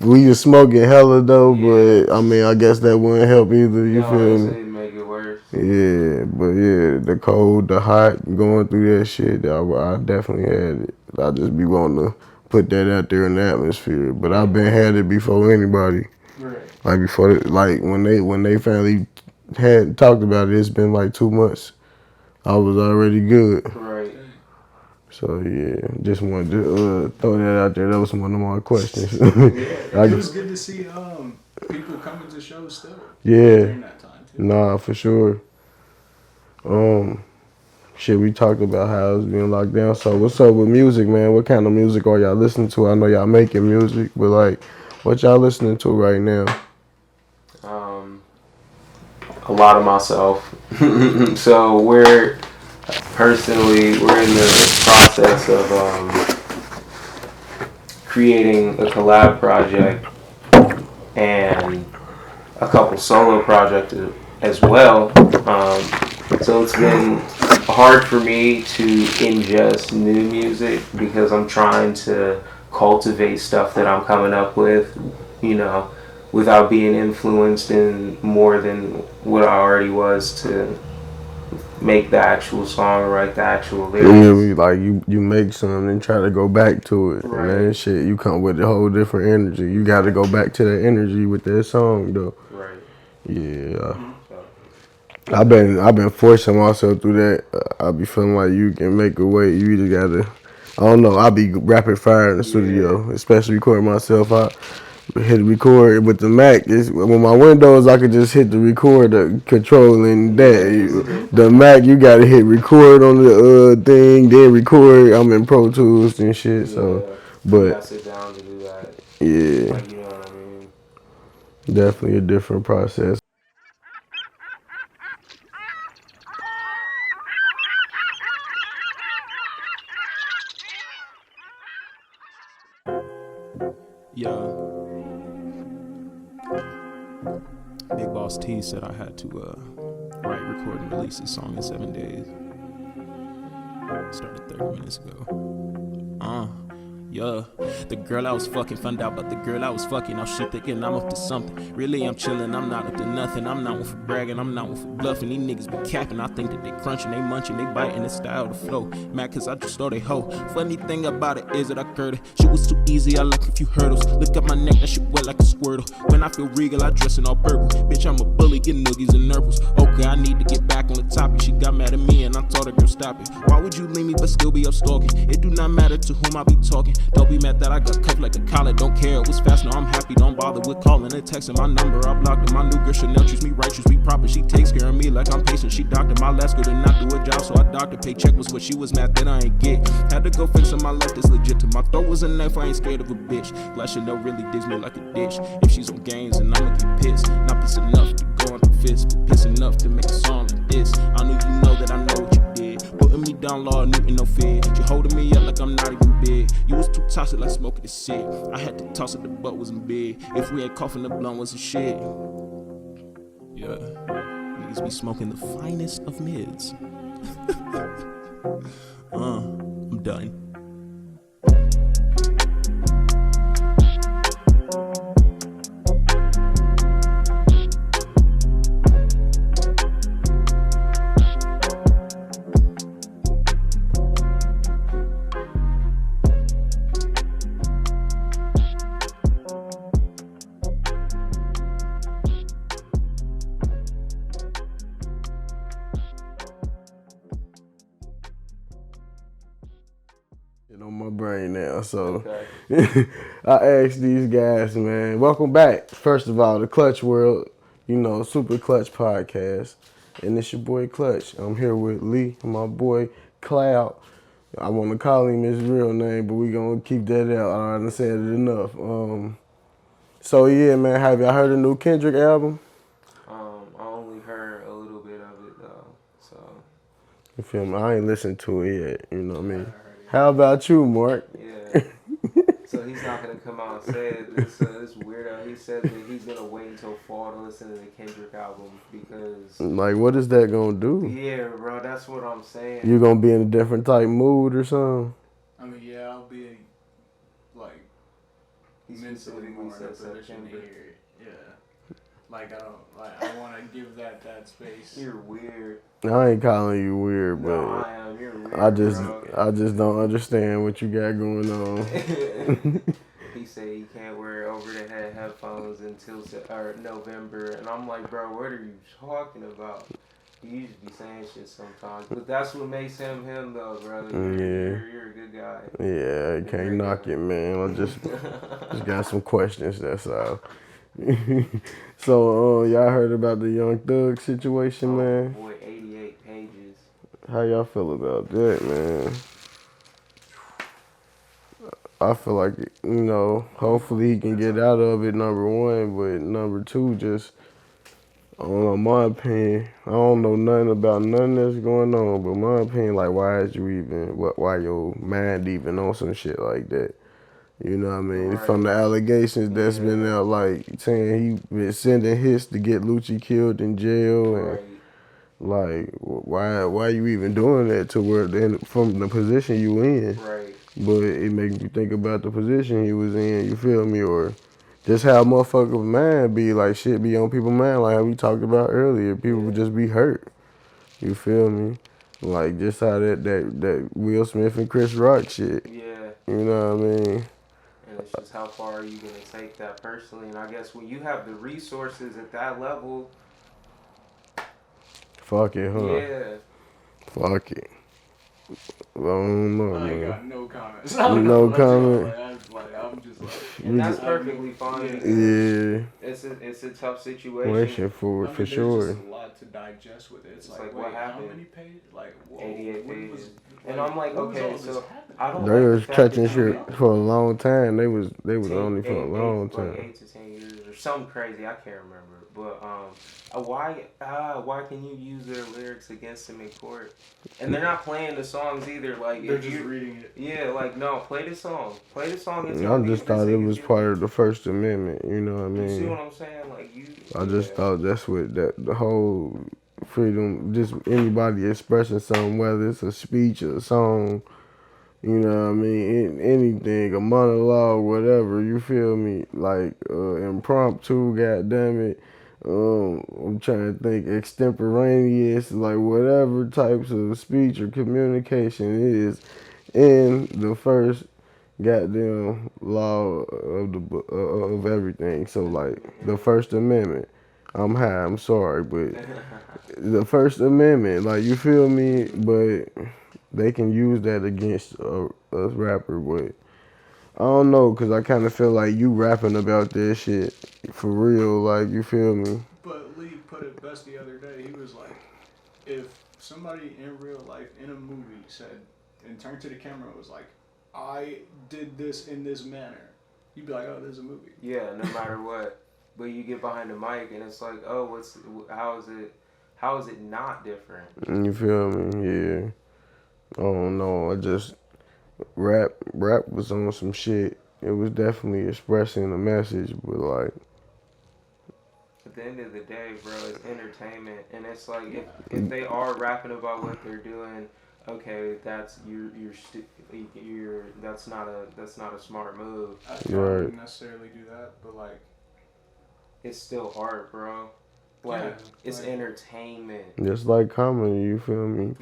We was smoking hella though, but I mean, I guess that wouldn't help either, you feel me? Make it worse. Yeah, but yeah, the cold, the hot, going through that shit, I definitely had it. I just be wanting to put that out there in the atmosphere, but I've been had it before anybody. Right. Like before, like when they finally had talked about it, it's been like 2 months. I was already good. Right. So yeah, just wanted to throw that out there. That was one of my questions. It was good to see people coming to shows still. Yeah. During that time too. Nah, for sure. Shit, we talked about how it's being locked down. So what's up with music, man? What kind of music are y'all listening to? I know y'all making music, but like, what y'all listening to right now? A lot of myself. So we're in the process of creating a collab project and a couple solo projects as well. So it's been hard for me to ingest new music because I'm trying to cultivate stuff that I'm coming up with, you know, without being influenced in more than what I already was to make the actual song or write the actual lyrics. Yeah, like you make something and try to go back to it. Right. Man, shit, you come with a whole different energy. You got to go back to that energy with that song, though. Right. Yeah. I've been forcing myself through that. I be feeling like you can make a way. You either gotta, I don't know. I be rapid fire in the studio, especially recording myself. I hit record with the Mac. When my Windows, I could just hit the record control and that. The Mac, you gotta hit record on the thing, then record. I'm in Pro Tools and shit. So, but I sit down to do that. Yeah, Like, you know what I mean? Definitely a different process. Yeah. Big Boss T said I had to write, record, and release this song in 7 days. Started 30 minutes ago. Yeah, the girl I was fucking, found out about the girl I was fucking. Now shit thinking I'm up to something. Really, I'm chilling, I'm not up to nothing. I'm not one for bragging, I'm not one for bluffing. These niggas be capping, I think that they crunching, they munching, they biting, the style to flow. Mad cause I just stole they hoe. Funny thing about it is that I curved it. Shit was too easy, I like a few hurdles. Look at my neck, that shit wet like a squirtle. When I feel regal, I dress in all purple. Bitch, I'm a bully, get noogies and nurples. Okay, I need to get back on the topic. She got mad at me and I told her, girl, stop it. Why would you leave me but still be up stalking? It do not matter to whom I be talking. Don't be mad that I got cuffed like a collar. Don't care, it was fast, no, I'm happy. Don't bother with calling and texting my number. I blocked her. My new girl Chanel treats me right, treats me proper. She takes care of me like I'm patient. She doctor. My last girl did not do a job, so I doctor. Paycheck was what she was mad that I ain't get. Had to go fix her, my life is legit. To my throat was a knife, I ain't scared of a bitch. Glad Chanel really digs me like a dish. If she's on games, and I'ma get pissed. Not piss enough to go on the fist, but piss enough to make a song like this. I know you know that I know what you did. Putting me down, Lord Newton, no fear. You holding me up like I'm not even big. You was too toxic like smoking the shit. I had to toss it, the butt wasn't big. If we ain't coughing, the blunt wasn't shit. Yeah, niggas be smoking the finest of mids. I'm done. On my brain now, so I asked these guys, man, welcome back. First of all, the Clutch World, Super Clutch Podcast, and it's your boy Clutch. I'm here with Lee, my boy Cloud. I want to call him his real name, but we gonna keep that out. I done said it enough. So yeah, man, have y'all heard the new Kendrick album? I only heard a little bit of it though, so. You feel me? I ain't listened to it yet. You know what I mean? How about you, Mark? Yeah. So he's not gonna come out and say it. This weirdo. He said that he's gonna wait until fall to listen to the Kendrick album because. Like, what is that gonna do? Yeah, bro. That's what I'm saying. You gonna be in a different type mood or something? I mean, yeah, I'll be like mentally more in a position to hear it. Yeah. Like I want to give that space. You're weird. I ain't calling you weird, but no, I am. You're weird, I just don't understand what you got going on. He said he can't wear over-the-head headphones until November, and I'm like, bro, what are you talking about? He used to be saying shit sometimes, but that's what makes him though, brother. You're a good guy. Yeah, I can't knock it, man. I just got some questions. That's all. So, y'all heard about the Young Thug situation, man? Boy, 88 pages. How y'all feel about that, man? I feel like, hopefully he can get out of it, number one, but number two, just, I don't know, my opinion, I don't know nothing about nothing that's going on, but my opinion, like, why your mind even on some shit like that? You know what I mean? Right. From the allegations that's been out, like, saying he been sending hits to get Lucci killed in jail, and, like, why you even doing that to where, from the position you in? Right. But it makes you think about the position he was in, you feel me? Or just how motherfuckers' mind be, like, shit be on people's mind, like how we talked about earlier. People would just be hurt, you feel me? Like, just how that Will Smith and Chris Rock shit. Yeah. You know what I mean? And it's just how far are you going to take that personally? And I guess when you have the resources at that level. Fuck it, huh? Yeah. Fuck it. I don't know, I ain't man. got no comments. No comment. I'm just like, and that's perfectly fine. Yeah. It's a tough situation. For sure. There's just a lot to digest with it. It's like what happened? How many pages? Like, whoa, 88 pages. And I'm like, okay, so I don't. They was catching shit for a long time. They was only for a long time. Like 8 to 10 years or something crazy. I can't remember. But why can you use their lyrics against them in court? And they're not playing the songs either. Like they're just reading it. Yeah, like no, play the song. Play the song. I just thought it was part of the First Amendment. You know what I mean? You see what I'm saying? Like you. I just thought that's what the whole freedom, just anybody expressing something, whether it's a speech or a song. You know what I mean? Anything, a monologue, whatever. You feel me? Like impromptu. Goddamn it. I'm trying to think extemporaneous, like whatever types of speech or communication is in the first goddamn law of everything. So like the First Amendment. I'm high, I'm sorry, but the First Amendment, like you feel me? But they can use that against a rapper, but I don't know, cause I kind of feel like you rapping about that shit for real. Like, you feel me? But Lee put it best the other day. He was like, if somebody in real life in a movie said and turned to the camera and was like, I did this in this manner, you'd be like, oh, there's a movie. Yeah, no matter what. But you get behind the mic and it's like, oh, how is it not different? You feel me? Yeah. I don't know. I just rap was on some shit. It was definitely expressing a message, but like At the end of the day, bro, it's entertainment, and it's like if they are rapping about what they're doing, okay, that's that's not a smart move. I wouldn't necessarily do that, but like, it's still art, bro. Like, it's entertainment. Just like comedy, you feel me?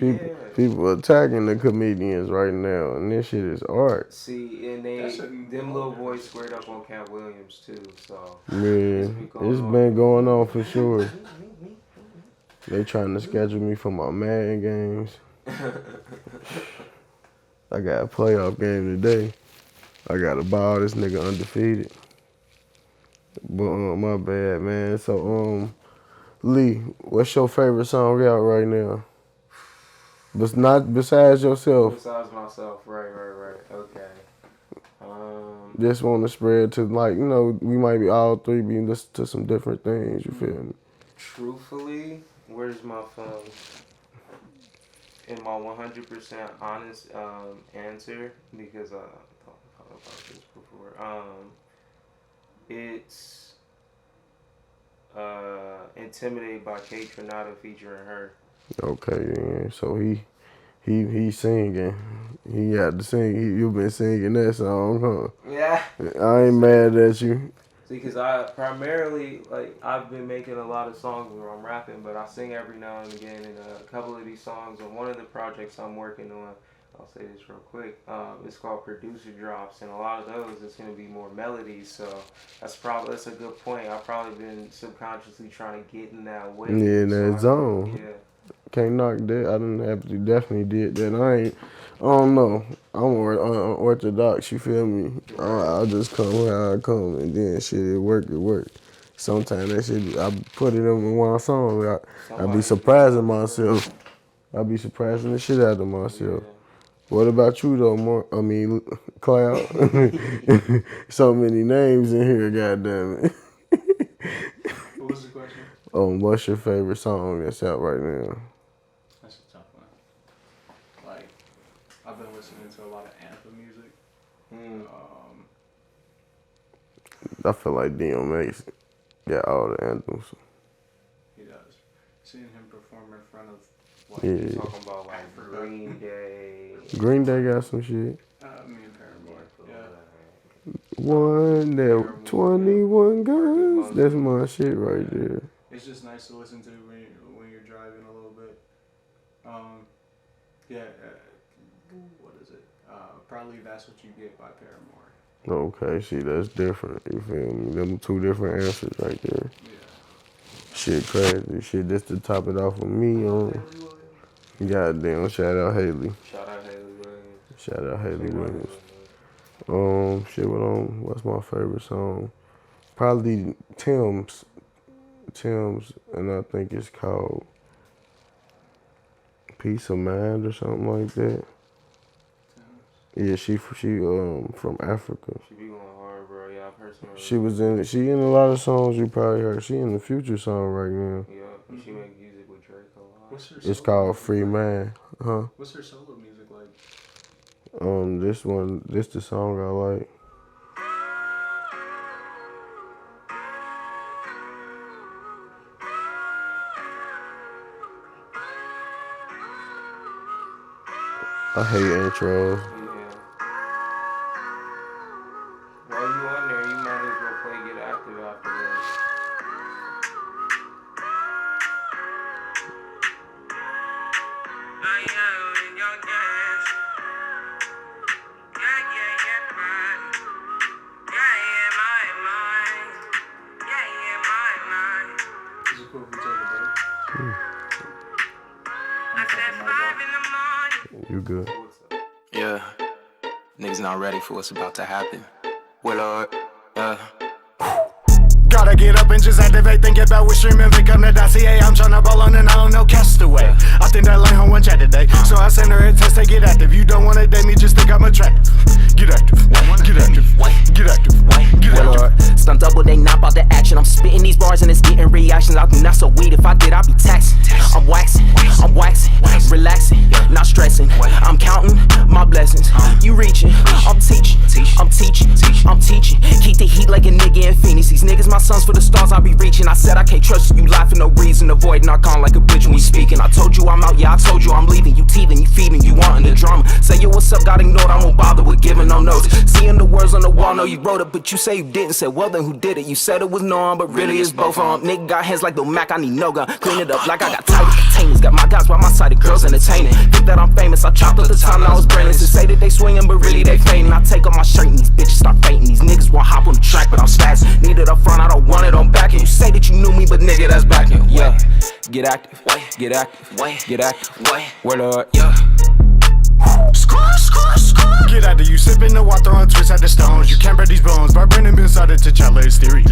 People attacking the comedians right now, and this shit is art. See, and them little boys squared up on Cat Williams too, so yeah, it's been going on for sure. They trying to schedule me for my Madden games. I got a playoff game today. I got to buy this nigga undefeated. But my bad, man. So Lee, what's your favorite song out right now? Besides yourself. Besides myself, right. Okay. Just want to spread to, like, you know, we might be all three be listening to some different things. You feel me? Truthfully, where's my phone? In my 100% honest answer, because I thought about this before. It's Intimidated by Kate Trinata featuring her. Okay, yeah. So he singing. He had to sing. You been singing that song, huh? Yeah. I ain't mad at you. See, because I primarily, like, I've been making a lot of songs where I'm rapping, but I sing every now and again. And a couple of these songs on one of the projects I'm working on, I'll say this real quick, it's called Producer Drops, and a lot of those it's going to be more melodies, so that's a good point. I've probably been subconsciously trying to get in that way. Yeah, in that zone. Yeah. Can't knock that. I didn't have to definitely did that. I don't know. I'm unorthodox, you feel me? I'll just come how I come, and then shit, it work. Sometimes that shit, I put it in one song, I be surprising myself. I be surprising the shit out of myself. Yeah. What about you though, Cloud? So many names in here, goddamn it. What was the question? What's your favorite song that's out right now? That's a tough one. Like, I've been listening to a lot of anthem music. I feel like DMX got all the anthems. He does. Seeing him perform in front of, like, you're talking about like Green Day. Green Day got some shit. Me and Paramore. Yeah. One that 21 guns. That's my shit right there. It's just nice to listen to when you're driving a little bit. What is it? Probably That's What You Get by Paramore. Okay, see, that's different. You feel me? Them two different answers right there. Yeah. Shit crazy. Shit, just to top it off with me goddamn, shout out Haley. Shout out Haley Williams. What's my favorite song? Probably Tim's, and I think it's called Peace of Mind or something like that. Yeah, she from Africa. She be going hard, bro. Yeah, I've heard some. She in a lot of songs you probably heard. She in the Future song right now. Yeah, she make music with Drake a lot. What's her It's called Free Man, huh? What's her solo music like? This the song I like. I hate intros. Yeah. While you on there, you might as well play Get Active after this. Is it cool if we take a break? You good? Yeah. Niggas not ready for what's about to happen. Warlord, Gotta get up and just activate, think about which stream and pick up the dossier. I'm tryna ball on and I don't know castaway. I think that lane home one chat today, so I send her a text to get active. You don't wanna date me, just think I'm attractive. Get active, get active, get active, get active. Stunt double, they not about the action. I'm spitting these bars and it's getting reactions. I do not so weed. If I did, I'd be taxing. I'm waxing, relaxing, not stressing. I'm counting my blessings. You reaching, I'm teaching. Keep the heat like a nigga in Phoenix. These niggas my sons for the stars, I be reaching. I said I can't trust you, lie for no reason. Avoiding our con like a bitch when we speaking. I told you I'm out, yeah, I told you I'm leaving. You teething, you feeding, you wanting the drama. Say yo, what's up, got ignored, I won't bother with giving no notes. Seeing the words on the wall, know you wrote it, but you say you didn't. Said, well then who did it? You said it was no one, but really it's both of them. Nigga got hands like the Mac, I need no gun. Clean it up like I got tight containers. Got my guys by my side, the girls entertaining. Think that I'm famous, I chopped up the time I was brainless. To say that they swinging, but really they fainting. I take off my shirt and these bitches start fainting. These niggas won't hop on the track, but I'm fast. Need it up front, I don't want it on back. And you say that you knew me, but nigga, that's backing. Yeah, get active, get active, get active. Warlord, yeah. Get out of you sipping the water on twist at the stones. You can't break these bones. By Brandon been started to T'Challa is theory.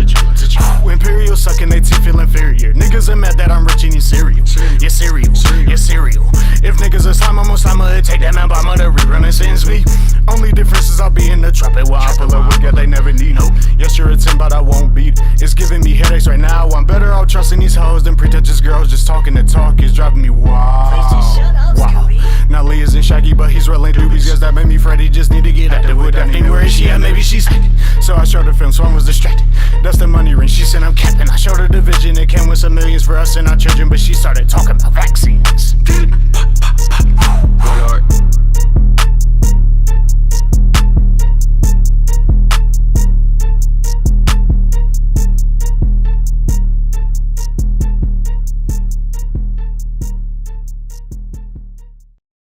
Imperial sucking they teeth feel inferior. Niggas are mad that I'm rich in your cereal. Your cereal, your cereal. If niggas are slime, I'm on slime, I'll take that man by mother rerun and sends me. Only difference is I'll be in the trumpet while I pull up with girl they never need. No, yes you're a 10 but I won't beat. It's giving me headaches right now. I'm better off trusting these hoes than pretentious girls. Just talking the talk is driving me wild. Wow. Now Lee isn't Shaggy, but he's rolling doobies. Yes, that made me Freddy. Just need to get active with that thing. Where is she at? Maybe she's hiding. So I showed her film, so I was distracted. That's the money ring. She said I'm capping. I showed her the vision. It came with some millions for us and our children, but she started talking about vaccines. Warlord.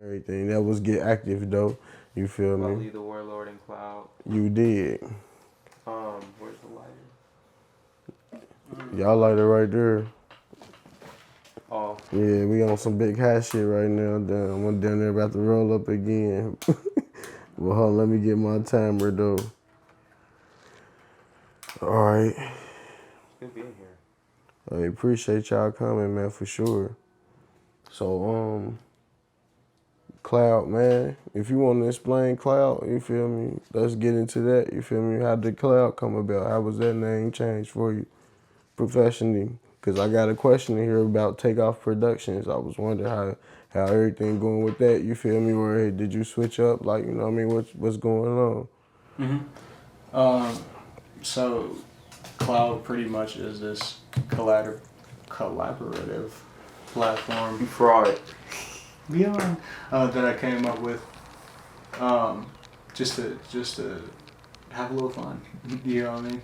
Everything that was get active though. You feel me? Probably the Warlord and Cloud. You did. Where's the lighter? Y'all lighter right there. Oh. Yeah, we on some big hot shit right now. Damn, I'm down there about to roll up again. Well, hold on, let me get my timer though. All right. Good being here. I appreciate y'all coming, man, for sure. So, Cloud, man, if you want to explain Cloud, you feel me? Let's get into that, you feel me? How did Cloud come about? How was that name changed for you professionally? Because I got a question here about Takeoff Productions. I was wondering how everything going with that, you feel me? Or hey, did you switch up? Like, you know what I mean? What's going on? So Cloud pretty much is this collaborative platform Fraud. beyond that I came up with just to have a little fun. You know what I mean?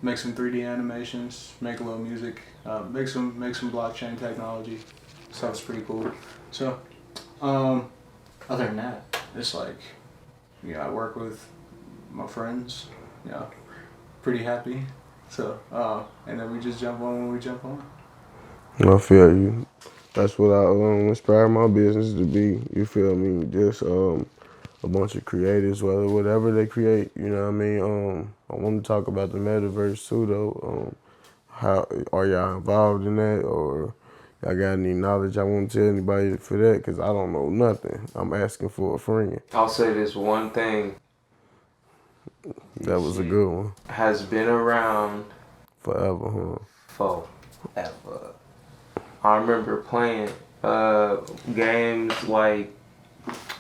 Make some 3D animations, make a little music, make some blockchain technology. Stuff's pretty cool. So other than that, it's like, you know, I work with my friends, you know, pretty happy. So and then we just jump on when we jump on. I feel you. That's what I inspire my business to be. You feel me? Just a bunch of creators, whatever they create. You know what I mean? I want to talk about the metaverse too, though. How are y'all involved in that, or y'all got any knowledge I want to tell anybody for that? Cause I don't know nothing. I'm asking for a friend. I'll say this one thing. That was a good one. Has been around Forever, huh? forever. I remember playing games like,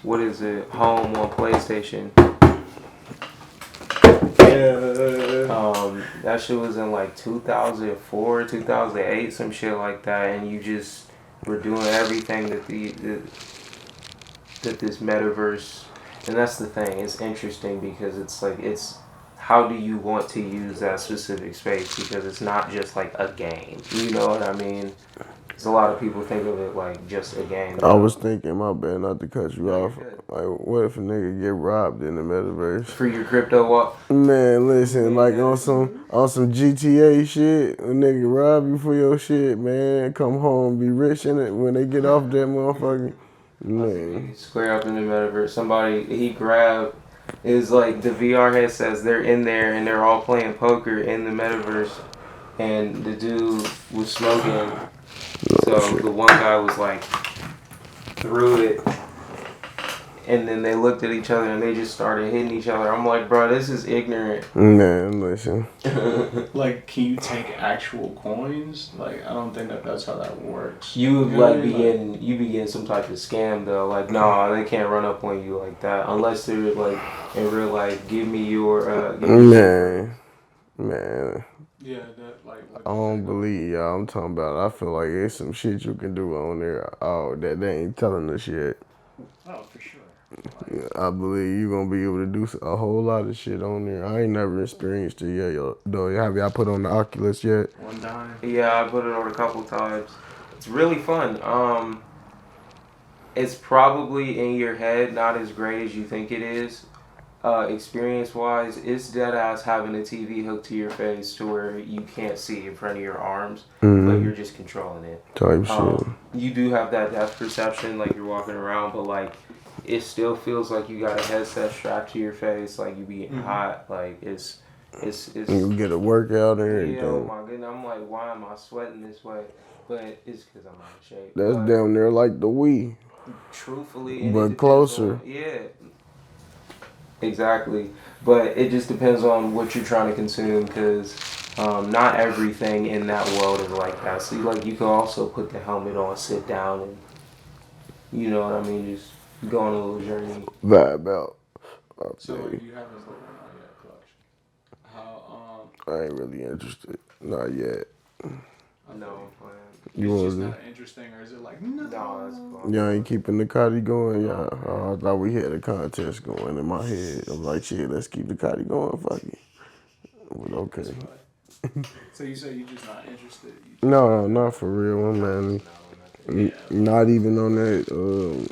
what is it, Home on PlayStation. That shit was in like 2004, 2008, some shit like that, and you just were doing everything that that this metaverse, and that's the thing, it's interesting because it's like, how do you want to use that specific space, because it's not just like a game, you know what I mean? Because a lot of people think of it like just a game. I was thinking, my bad, not to cut you off. Like, what if a nigga get robbed in the metaverse? For your crypto walk? Man, listen, like on some GTA shit, a nigga rob you for your shit, man. Come home, be rich in it. When they get off that motherfucker, Man. Square up in the metaverse. Somebody, he grabbed, is like the VR headsets, they're in there and they're all playing poker in the metaverse. And the dude was smoking. So the one guy was like, threw it. And then they looked at each other and they just started hitting each other. I'm like, bro, this is ignorant. Man, listen. Like, can you take actual coins? Like, I don't think that's how that works. You would like be getting some type of scam though. Like, no, they can't run up on you like that unless they're like in real life. Give me your Man. Yeah, that like. I don't believe y'all. I'm talking about. I feel like there's some shit you can do on there. Oh, that they ain't telling us yet. Oh, for sure. I believe you gonna be able to do a whole lot of shit on there. I ain't never experienced it yet, though. Have y'all put on the Oculus yet? One time. Yeah, I put it on a couple times. It's really fun. It's probably in your head not as great as you think it is. Experience wise, it's dead ass having a TV hooked to your face to where you can't see in front of your arms, but you're just controlling it. Type shit. You do have that depth perception, like you're walking around, but like it still feels like you got a headset strapped to your face, like you be getting hot, like it's. You get a workout and everything. Yeah, oh my goodness, I'm like, why am I sweating this way? But it's because I'm out of shape. That's down there like the Wii. Truthfully, but closer. Yeah. Exactly, but it just depends on what you're trying to consume because not everything in that world is like that. So like you can also put the helmet on, sit down, and you know what I mean, just go on a little journey. Vibe out. So you haven't looked at my collection. How I ain't really interested. Not yet. No, plan. it's just not interesting, or is it like no? No, that's fun. Y'all ain't keeping the Cotty going, y'all. I thought we had a contest going in my head. I'm like, shit, let's keep the Cotty going, fuck it. But okay. So you say you're just not interested? No, not for real, man. Not even on that.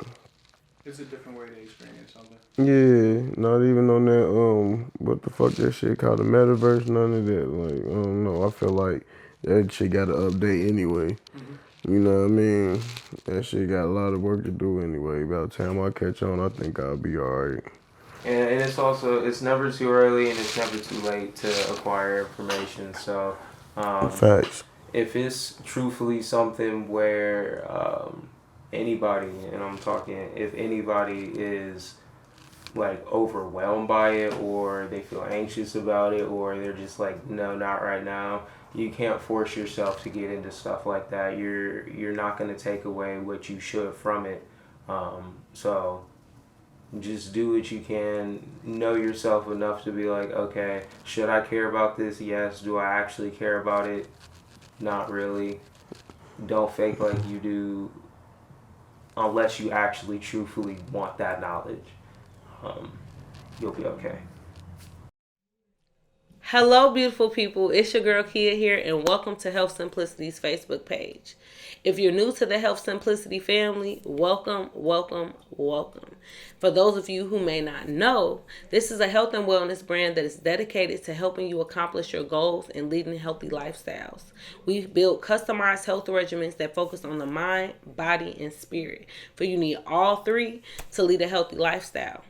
It's a different way to experience something. Yeah, not even on that. What the fuck that shit called, the metaverse? None of that. Like, I don't know. I feel like that shit got to update anyway. You know what I mean? That shit got a lot of work to do anyway. By the time I catch on, I think I'll be alright. And it's also, it's never too early and it's never too late to acquire information. So, Facts. if it's truthfully something where anybody, and I'm talking, if anybody is like overwhelmed by it or they feel anxious about it or they're just like, no, not right now, you can't force yourself to get into stuff like that. You're not going to take away what you should from it. So just do what you can. Know yourself enough to be like, okay, should I care about this? Yes. Do I actually care about it? Not really. Don't fake like you do unless you actually truthfully want that knowledge. You'll be okay. Hello, beautiful people. It's your girl Kia here, and welcome to Health Simplicity's Facebook page. If you're new to the Health Simplicity family, welcome, welcome, welcome. For those of you who may not know, this is a health and wellness brand that is dedicated to helping you accomplish your goals and leading healthy lifestyles. We've built customized health regimens that focus on the mind, body, and spirit, for you need all three to lead a healthy lifestyle.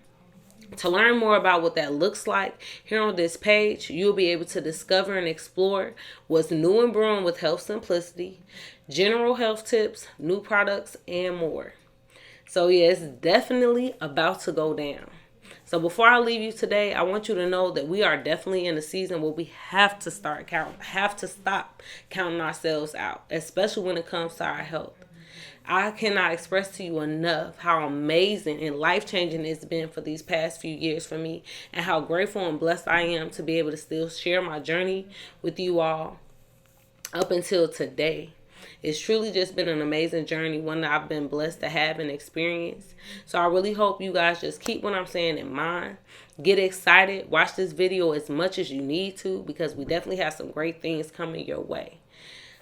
To learn more about what that looks like, here on this page, you'll be able to discover and explore what's new and brewing with Health Simplicity, general health tips, new products, and more. So yeah, it's definitely about to go down. So before I leave you today, I want you to know that we are definitely in a season where we have to stop counting ourselves out, especially when it comes to our health. I cannot express to you enough how amazing and life-changing it's been for these past few years for me, and how grateful and blessed I am to be able to still share my journey with you all up until today. It's truly just been an amazing journey, one that I've been blessed to have and experience. So I really hope you guys just keep what I'm saying in mind. Get excited. Watch this video as much as you need to, because we definitely have some great things coming your way.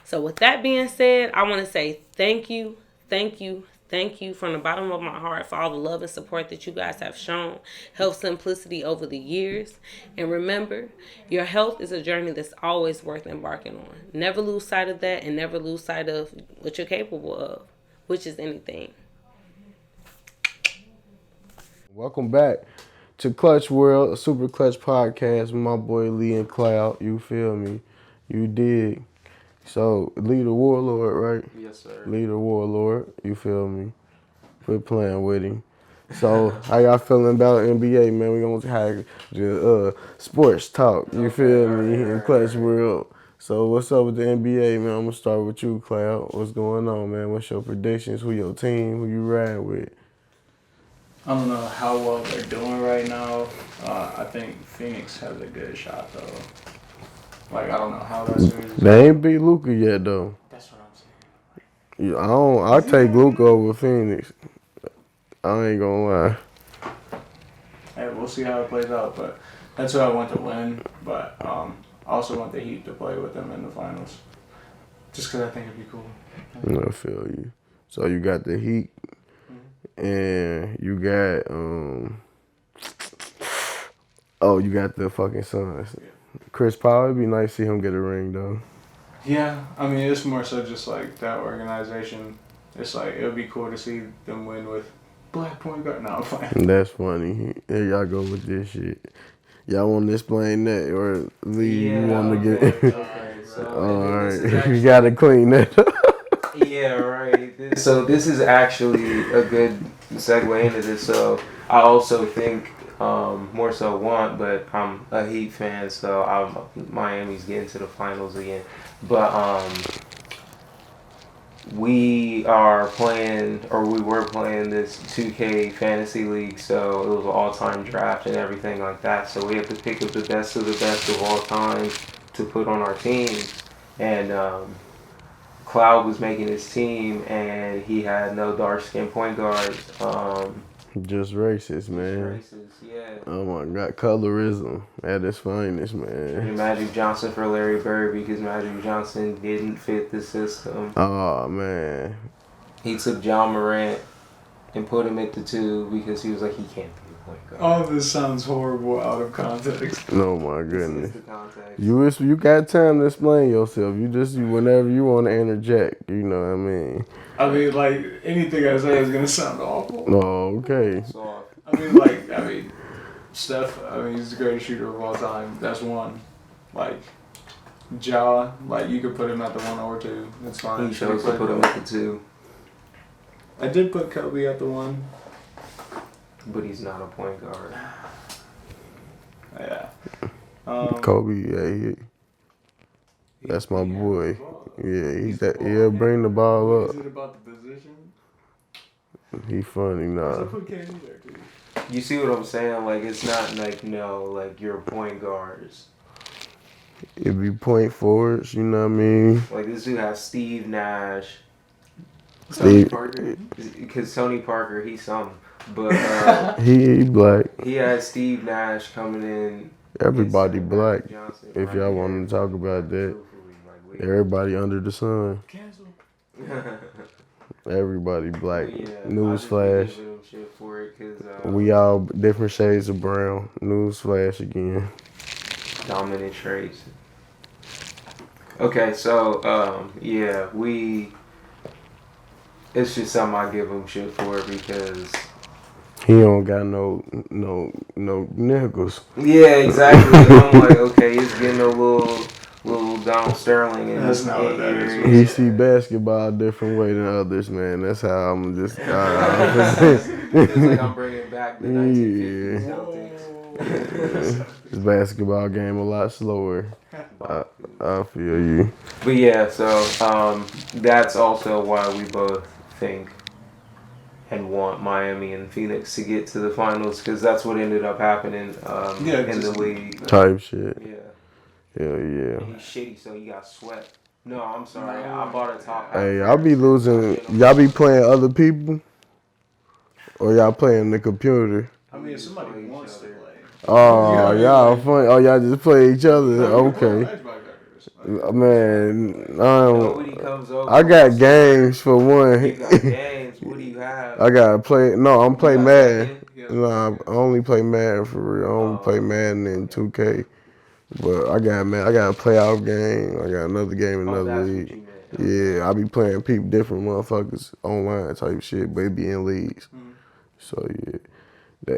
So with that being said, I want to say thank you. Thank you from the bottom of my heart for all the love and support that you guys have shown Health Simplicity over the years. And remember, your health is a journey that's always worth embarking on. Never lose sight of that, and never lose sight of what you're capable of, which is anything. Welcome back to Clutch World, a Super Clutch podcast with my boy Lee and Cloud. You feel me? You dig? So, Lee the Warlord, right? Yes, sir. Lee the Warlord. You feel me? Quit playing with him. So, how y'all feeling about NBA, man? We gonna have the sports talk. You feel me? In Clutch World. So, what's up with the NBA, man? I'm gonna start with you, Cloud. What's going on, man? What's your predictions? Who your team? Who you ride with? I don't know how well they're doing right now. I think Phoenix has a good shot though. Like I don't know how that series is. They ain't beat Luka yet though. That's what I'm saying. Yeah, I take Luka over Phoenix. I ain't gonna lie. Hey, we'll see how it plays out, but that's who I want to win. But I also want the Heat to play with them in the finals, just because I think it'd be cool. I feel you. So you got the Heat, and you got you got the fucking Suns. Chris Paul, it'd be nice to see him get a ring though. Yeah, I mean it's more so just like that organization. It's like it would be cool to see them win with black point guard. No, I'm playing. That's funny. Here y'all go with this shit. Y'all want to explain that, or Lee, you want to get? Okay, so All right, actually, you gotta clean that up. yeah, right. So this is actually a good segue into this. So I also think more so but I'm a Heat fan, so Miami's getting to the finals again. But we were playing this 2K fantasy league, so it was an all-time draft and everything like that. So we had to pick up the best of the best of all time to put on our team. And Cloud was making his team, and he had no dark-skinned point guards. Just racist, man. Racist, yeah. Oh my God, colorism at its finest, man. And Magic Johnson for Larry Bird because Magic Johnson didn't fit the system. Oh man. He took John Morant and put him at the 2 because he was like, he can't be a point guard. All this sounds horrible out of context. Oh my goodness. This is the context. You got time to explain yourself. You whenever you want to interject, you know what I mean. I mean, like anything I say is gonna sound awful. Oh, okay. Soft. I mean, Steph. He's the greatest shooter of all time. That's one. Like, Ja. Like you could put him at the 1 or 2. That's fine. He chose to put him at the 2. I did put Kobe at the 1. But he's not a point guard. Yeah. Kobe, yeah, that's my boy. Yeah, bring the ball Is up. it about the position? He funny, I nah. put KD there too. You see what I'm saying? Like, it's not like, you're point guards. It be point forwards, you know what I mean? Like, this dude has Steve Nash. Tony Steve- Parker? Because Tony Parker, he's something. But He black. he had Steve Nash coming in. Everybody against black. Johnson. If Like, y'all want to talk about that, truthfully, like, everybody under the sun. Cancel. Everybody black. Yeah, Newsflash. I just be giving him shit for it 'cause, We all different shades of brown. Newsflash again. dominant traits. Okay, so it's just something I give him shit for because He don't got no niggles. yeah, exactly. I'm like, okay, he's getting a little Donald Sterling in That's his not what that is. He see basketball a different way than others, man. That's how I'm just. It's like I'm bringing back the 1950s Celtics. This basketball game a lot slower. I feel you. But yeah, so that's also why we both think and want Miami and Phoenix to get to the finals because that's what ended up happening in the league. Type shit. Yeah. Hell yeah. He's shitty, so he got swept. No, I'm sorry. I bought a top. Hey, y'all be losing. Y'all be playing other people? Or y'all playing the computer? I mean, if somebody wants to play. Oh, y'all funny. Oh, y'all just play each other? Okay. Man, Nobody comes over. I got games for one. You got games. What do you have? I gotta play. No, I'm playing got Madden. Madden? No, I only play Madden for real. I only play Madden in 2K. But I got a playoff game. I got another game in another that's what league. you meant. Yeah, I be playing different motherfuckers online type shit, but it be in leagues. So yeah,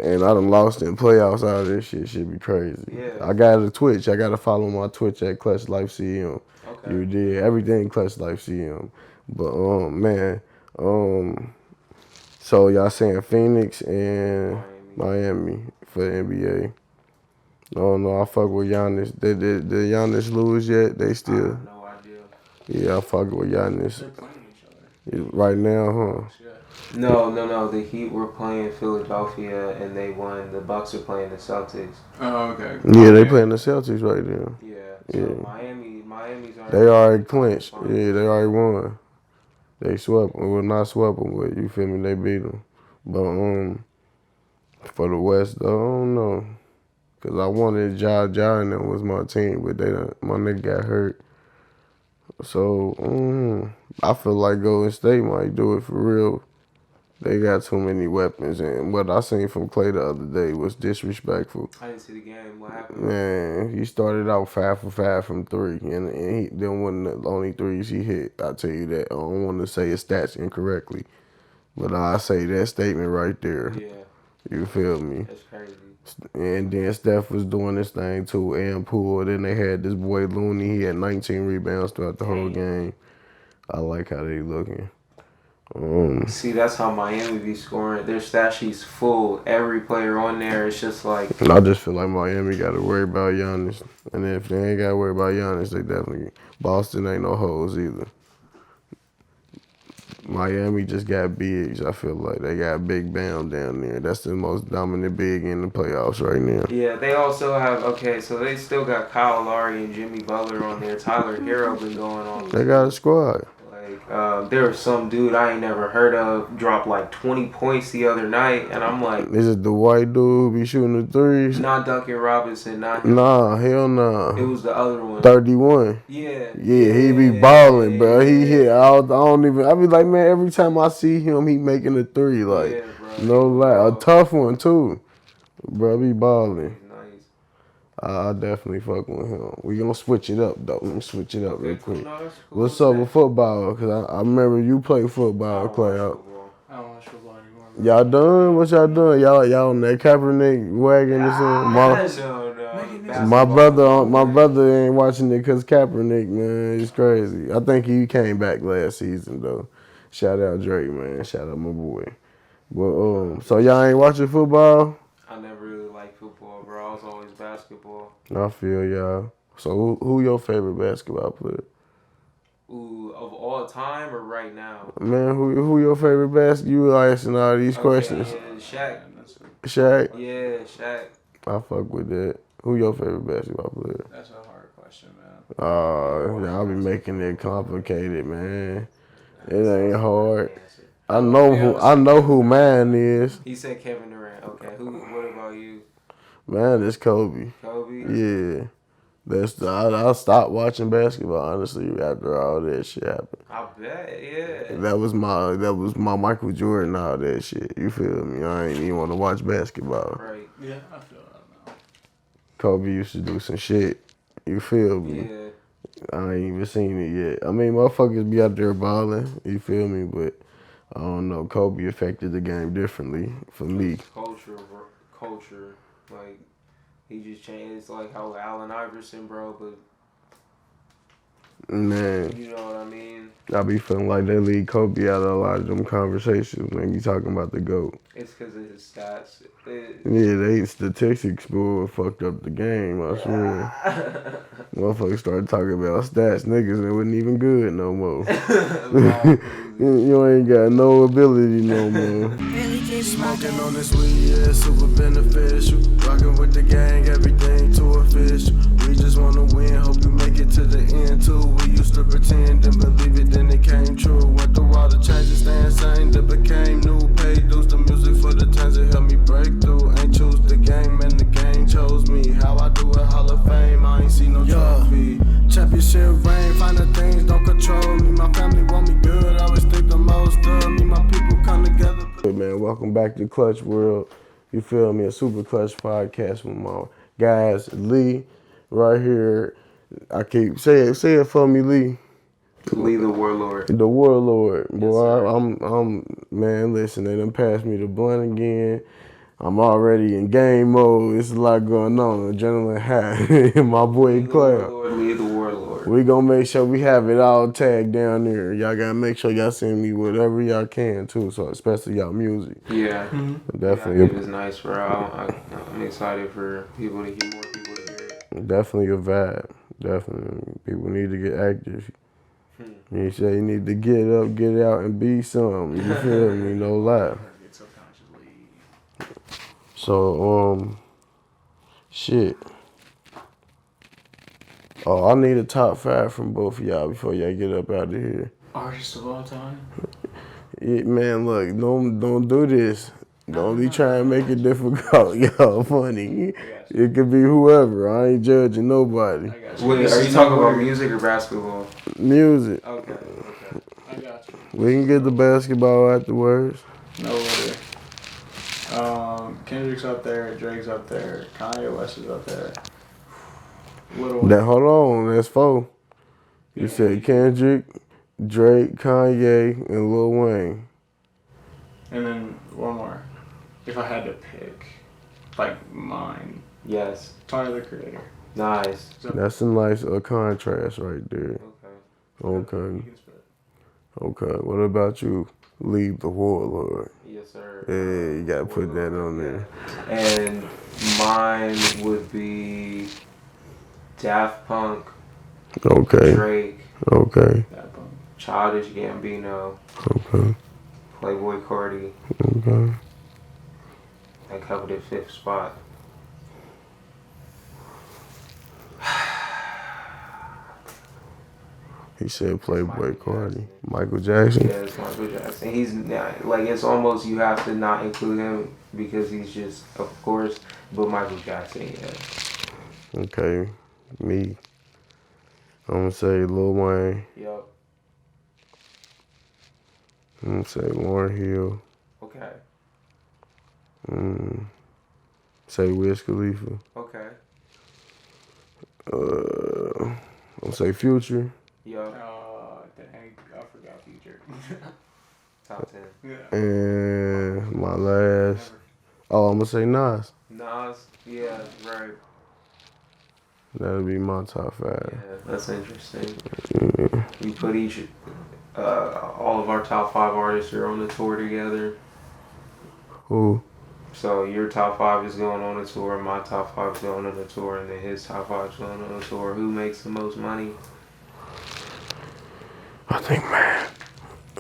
And I done lost in playoffs out of this shit. Shit be crazy. Yeah. I got a Twitch. I got to follow my Twitch at Clutch Life CM. Okay. You did everything Clutch Life CM. But man, so y'all saying Phoenix and Miami for the NBA. I don't know. I fuck with Giannis. Did Giannis lose yet? They still. I have no idea. Yeah, I fuck with Giannis. They're playing each other. Right now, huh? Yeah. No. The Heat were playing Philadelphia and they won. The Bucks are playing the Celtics. Oh, okay. Yeah, they playing the Celtics right now. Yeah. Yeah. So Miami's already. They already clinched. Yeah, they already won. They swept them. Well, not swept them, but you feel me? They beat them. But for the West, though, I don't know. Because I wanted Ja and them was my team, but my nigga got hurt. So, I feel like Golden State might do it for real. They got too many weapons, and what I seen from Clay the other day was disrespectful. I didn't see the game. What happened? Man, he started out 5 for 5 from 3, and he them wasn't the only threes he hit. I tell you that. I don't want to say his stats incorrectly, but I say that statement right there. Yeah. You feel me? That's crazy. And then Steph was doing this thing too, and Poole. Then they had this boy Looney. He had 19 rebounds throughout the whole game. I like how they looking. See, that's how Miami be scoring. Their stat sheet's full. Every player on there, it's just like. I just feel like Miami got to worry about Giannis. And if they ain't got to worry about Giannis, they definitely. Boston ain't no hoes either. Miami just got bigs. I feel like they got Big Bam down there. That's the most dominant big in the playoffs right now. Yeah, they also have, so they still got Kyle Lowry and Jimmy Butler on there. Tyler Hero been going on. They got a squad. There was some dude I ain't never heard of dropped like 20 points the other night, and I'm like, Is it the white dude be shooting the threes? not Duncan Robinson, not him. Nah, hell nah. It was the other one. 31. Yeah. Yeah, he be balling, bro. He hit. I don't even. I be like, man, every time I see him, he making a 3. Like, Yeah, bro. no lie, a tough one too. Bro, be balling. Nice. I definitely fuck with him. We gonna switch it up though. Let me switch it up real quick. No, that's cool. What's up with football? Cause I remember you played football, Clay. I don't watch football anymore. Bro. Y'all done? What y'all doing? Y'all on that Kaepernick wagon or something? My brother ain't watching it cause Kaepernick, man. It's crazy. I think he came back last season though. Shout out Drake, man. Shout out my boy. But so y'all ain't watching football? I never really liked football, bro. I was always basketball. I feel y'all. So who your favorite basketball player? Ooh, of all time or right now? Man, who your favorite basketball? You asking all these questions. Yeah, Shaq. Shaq? Yeah, Shaq. I fuck with that. Who your favorite basketball player? That's a hard question, man. Y'all be making it complicated, man. It ain't hard. I know who mine is. He said Kevin Durant. Okay, what about you? Man, it's Kobe. Kobe? Yeah. I stopped watching basketball honestly after all that shit happened. I bet, yeah. That was my Michael Jordan, all that shit. You feel me? I ain't even want to watch basketball. Right. Yeah, I feel that now. Kobe used to do some shit. You feel me? Yeah. I ain't even seen it yet. I mean, motherfuckers be out there balling. You feel me? But I don't know. Kobe affected the game differently for me. Culture, like he just changed. It's like how Allen Iverson, bro. But man, you know what I mean. I be feeling like they leave Kobe out of a lot of them conversations when you talking about the GOAT. It's because of his stats. Yeah, they statistics boy fucked up the game. I swear. Motherfuckers started talking about stats, niggas that wasn't even good no more. You ain't got no ability no more. Smoking on this weed, yeah, super beneficial. Rocking with the gang, everything too official. We just wanna win, hope you make it to the end too. We used to pretend and believe it, then it came true. Went through all the changes, staying same, that became new. Paid dues, the music for the times that helped me break through. Ain't choose the game, man, the game chose me. How I do it, Hall of Fame, I ain't see no trophy. Championship reign, find the things don't control me. My family want me good, always think the most of me. My people come together. Hey man, welcome back to Clutch World. You feel me? A Super Clutch podcast with my guys, Lee, right here. I keep say it for me, Lee. Lee the Warlord. The Warlord, boy. Yes, I'm man. Listen, they done passed me the blunt again. I'm already in game mode. It's a lot going on. Adrenaline high. My boy Claire. Lead the Warlord. We gonna make sure we have it all tagged down there. Y'all gotta make sure y'all send me whatever y'all can too. So especially y'all music. Yeah. Definitely. It was nice, bro. I'm excited for people to hear more people to hear it. Definitely a vibe. Definitely. People need to get active. You say you need to get up, get out, and be something. You feel me? No lie. So, shit. Oh, I need a top 5 from both of y'all before y'all get up out of here. Artist of all time? Yeah, man, look, don't do this. Don't be trying to make it difficult. Y'all funny. It could be whoever. I ain't judging nobody. Wait, are you talking about music or basketball? Music. Okay. I got you. We can get the basketball afterwards. No worry. Kendrick's up there, Drake's up there, Kanye West is up there. Hold on, that's 4. You said Kendrick, Drake, Kanye, and Lil Wayne. And then one more. If I had to pick, like mine. Yes. Tyler, the Creator. Nice. That's a nice contrast right there. Okay. Okay. Okay. What about you? Leave the Warlord. Yes, sir. Yeah, you gotta put that on there. And mine would be Daft Punk, Okay. Drake, Okay. Childish Gambino, Okay. Playboy Cardi. Okay. I coveted 5th spot. He said Playboy Cardi. Michael Jackson? Yeah, it's Michael Jackson. He's not, like, it's almost you have to not include him because he's just, of course, but Michael Jackson, yeah. Okay. Me. I'm gonna say Lil Wayne. Yup. I'm gonna say Lauryn Hill. Okay. Say Wiz Khalifa. Okay. I'm gonna say Future. Yup. Oh, dang. I forgot Future. Top 10. Yeah. And my last. Oh, I'm gonna say Nas. Nas. Yeah, right. That'll be my top 5. Yeah, that's interesting. We put all of our top 5 artists are on the tour together. Who? So your top 5 is going on a tour, my top 5 is going on a tour, and then his top 5 is going on a tour. Who makes the most money? I think, man,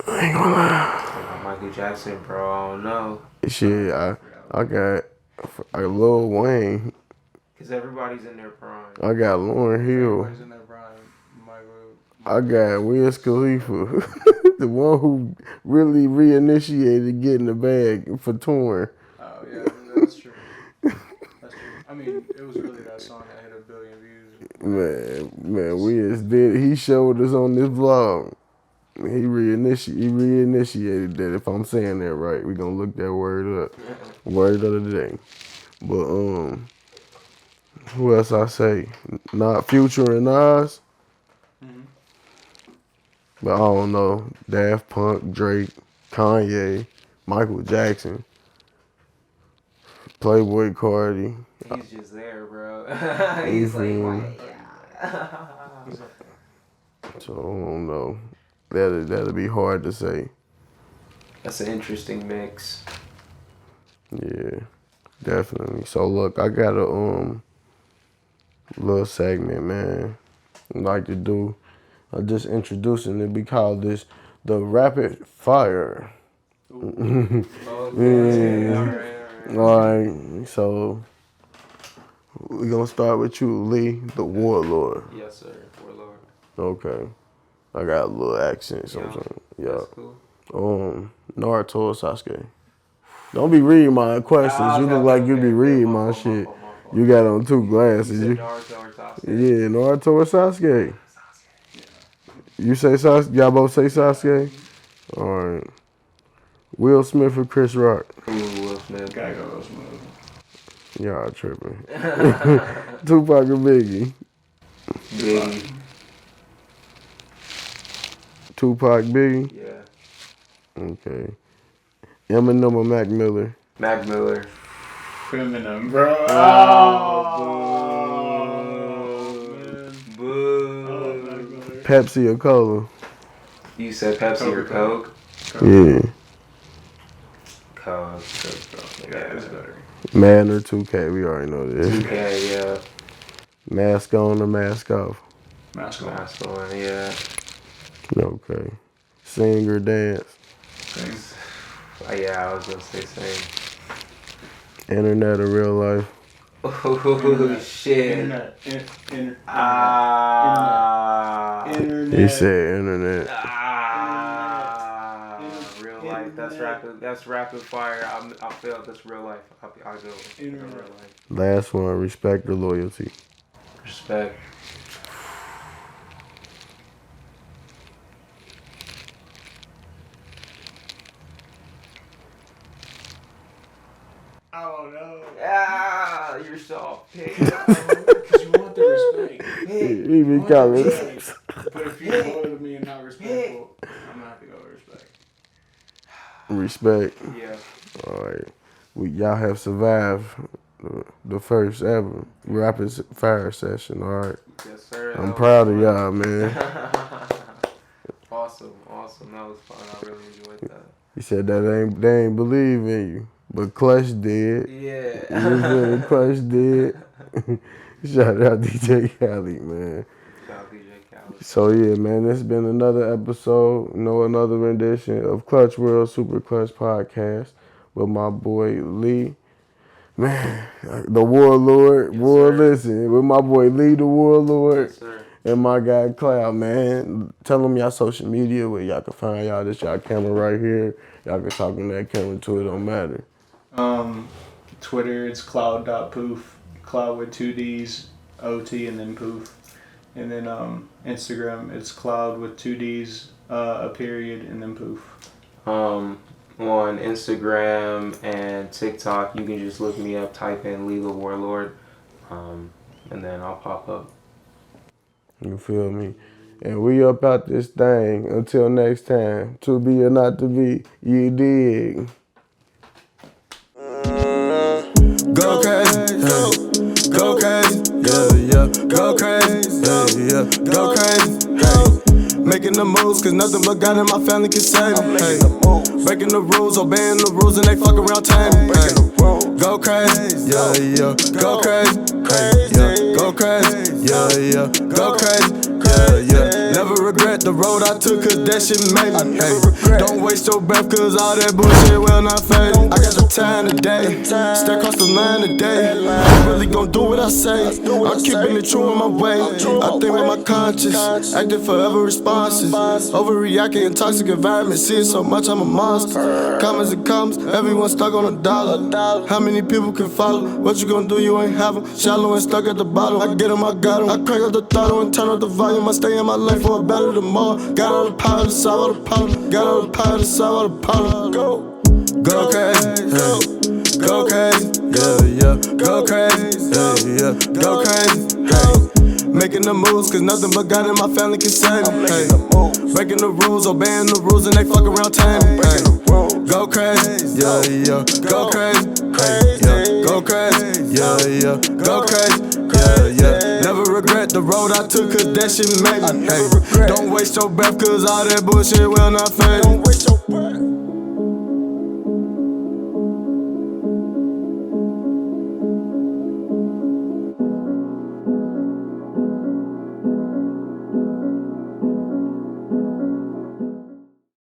I ain't gonna lie. Michael Jackson, bro. I don't know. Shit, I got Lil Wayne. Cause everybody's in their prime. I got Lauryn Hill. Everybody's in their prime. I got Wiz Khalifa, the one who really reinitiated getting the bag for touring. Oh yeah, that's true. That's true. I mean, it was really that song that hit 1 billion views. Man, Wiz did. He showed us on this vlog. He reinitiated that. If I'm saying that right, we gonna look that word up. Word of the day. But who else I say? Not Future and Nas. But I don't know. Daft Punk, Drake, Kanye, Michael Jackson, Playboy Cardi. He's just there, bro. He's like, So I don't know. That'll be hard to say. That's an interesting mix. Yeah, definitely. So look, I got a little segment, man. I like to do. I just introducing it. We call this the rapid fire. Okay. All right. So we're gonna start with you, Lee, the Warlord. Yes, sir. Warlord. Okay. I got a little accent sometimes. Yeah. That's cool. Naruto or Sasuke? Don't be reading my questions. You look like you be reading my shit. You got on 2 glasses. You said Naruto or Sasuke? Yeah, Naruto or Sasuke? You say Sasuke? Y'all both say Sasuke? Alright. Will Smith or Chris Rock? Ooh, Will Smith. Gotta go Will Smith. Y'all tripping. Tupac or Biggie? Biggie. Tupac, Biggie? Yeah. Okay. Eminem or Mac Miller? Mac Miller. Criminum, bro. Oh, Man. boo. Pepsi or Cola? You said Pepsi or Coke? Yeah. Coke. Yeah, it's better. Man or 2K, we already know this. 2K, yeah. Mask on or mask off? Mask on. Mask on, yeah. Okay. Sing or dance? Same. Yeah, I was gonna say same. Internet or real life? Oh, shit. Internet. Internet. He said internet. Real life. That's rapid fire. I feel that's real life. I'll go with real life. Last one, respect or loyalty? Respect. I don't know. Ah, you're soft. Because you want the respect. He be calling. But if you're loyal to me and not respectful, I'm gonna have to go with respect. Respect. Yeah. Alright. Y'all have survived the first ever rapid fire session, alright? Yes, sir. I'm proud of y'all, man. Awesome. That was fun. I really enjoyed that. He said that they ain't believe in you, but Clutch did. Yeah. You feel me? Clutch did. Shout out DJ Khaled, man. Shout out DJ Khaled. So yeah, man, this has been another episode, another rendition of Clutch World Super Clutch Podcast with my boy Lee. Man, the Warlord. Yes, Listen, with my boy Lee, the Warlord. Yes, sir. And my guy Cloud, man. Tell them y'all social media where y'all can find y'all. This y'all camera right here. Y'all can talk on that camera too, it don't matter. Twitter, it's cloud.poof. Cloud with 2 D's, OT, and then poof. And then Instagram, it's cloud with 2 D's, a period, and then poof. On Instagram and TikTok, you can just look me up, type in Lee the Warlord, and then I'll pop up. You feel me? And we up out this thing. Until next time, to be or not to be, you dig. Go crazy, go crazy, yeah, go crazy, yeah, go crazy, making the moves, cause nothing but God and my family can save me, breaking the rules, obeying the rules, and they fuck around taming, go crazy, yeah, go crazy, go crazy, yeah, go crazy, yeah, never regret the road I took, cause that shit made me, don't waste your breath, cause all that bullshit will not fade. I got the time today, step across the line today, I'm really gon' do what I say, I'm keeping it true in my way, I think with my conscience, acting forever responses, overreacting in toxic environments, seeing so much I'm a monster, comments and comments, everyone stuck on $1, how many people can follow, what you gon' do, you ain't have them, shallow and stuck at the bottom, I get them, I got them, I crank up the throttle and turn up the volume, I stay in my lane for a battle tomorrow, got all the power to solve all the problem, got all the power to solve all the problem, go crazy, go crazy, yeah, go crazy, yeah, go crazy, making the moves, cause nothing but God and my family can save me, breaking the rules, obeying the rules, and they fuck around taming, go crazy, yeah, go crazy, go crazy, yeah, go crazy, yeah, never regret the road I took, cause that shit made me, don't waste your breath, cause all that bullshit will not fade.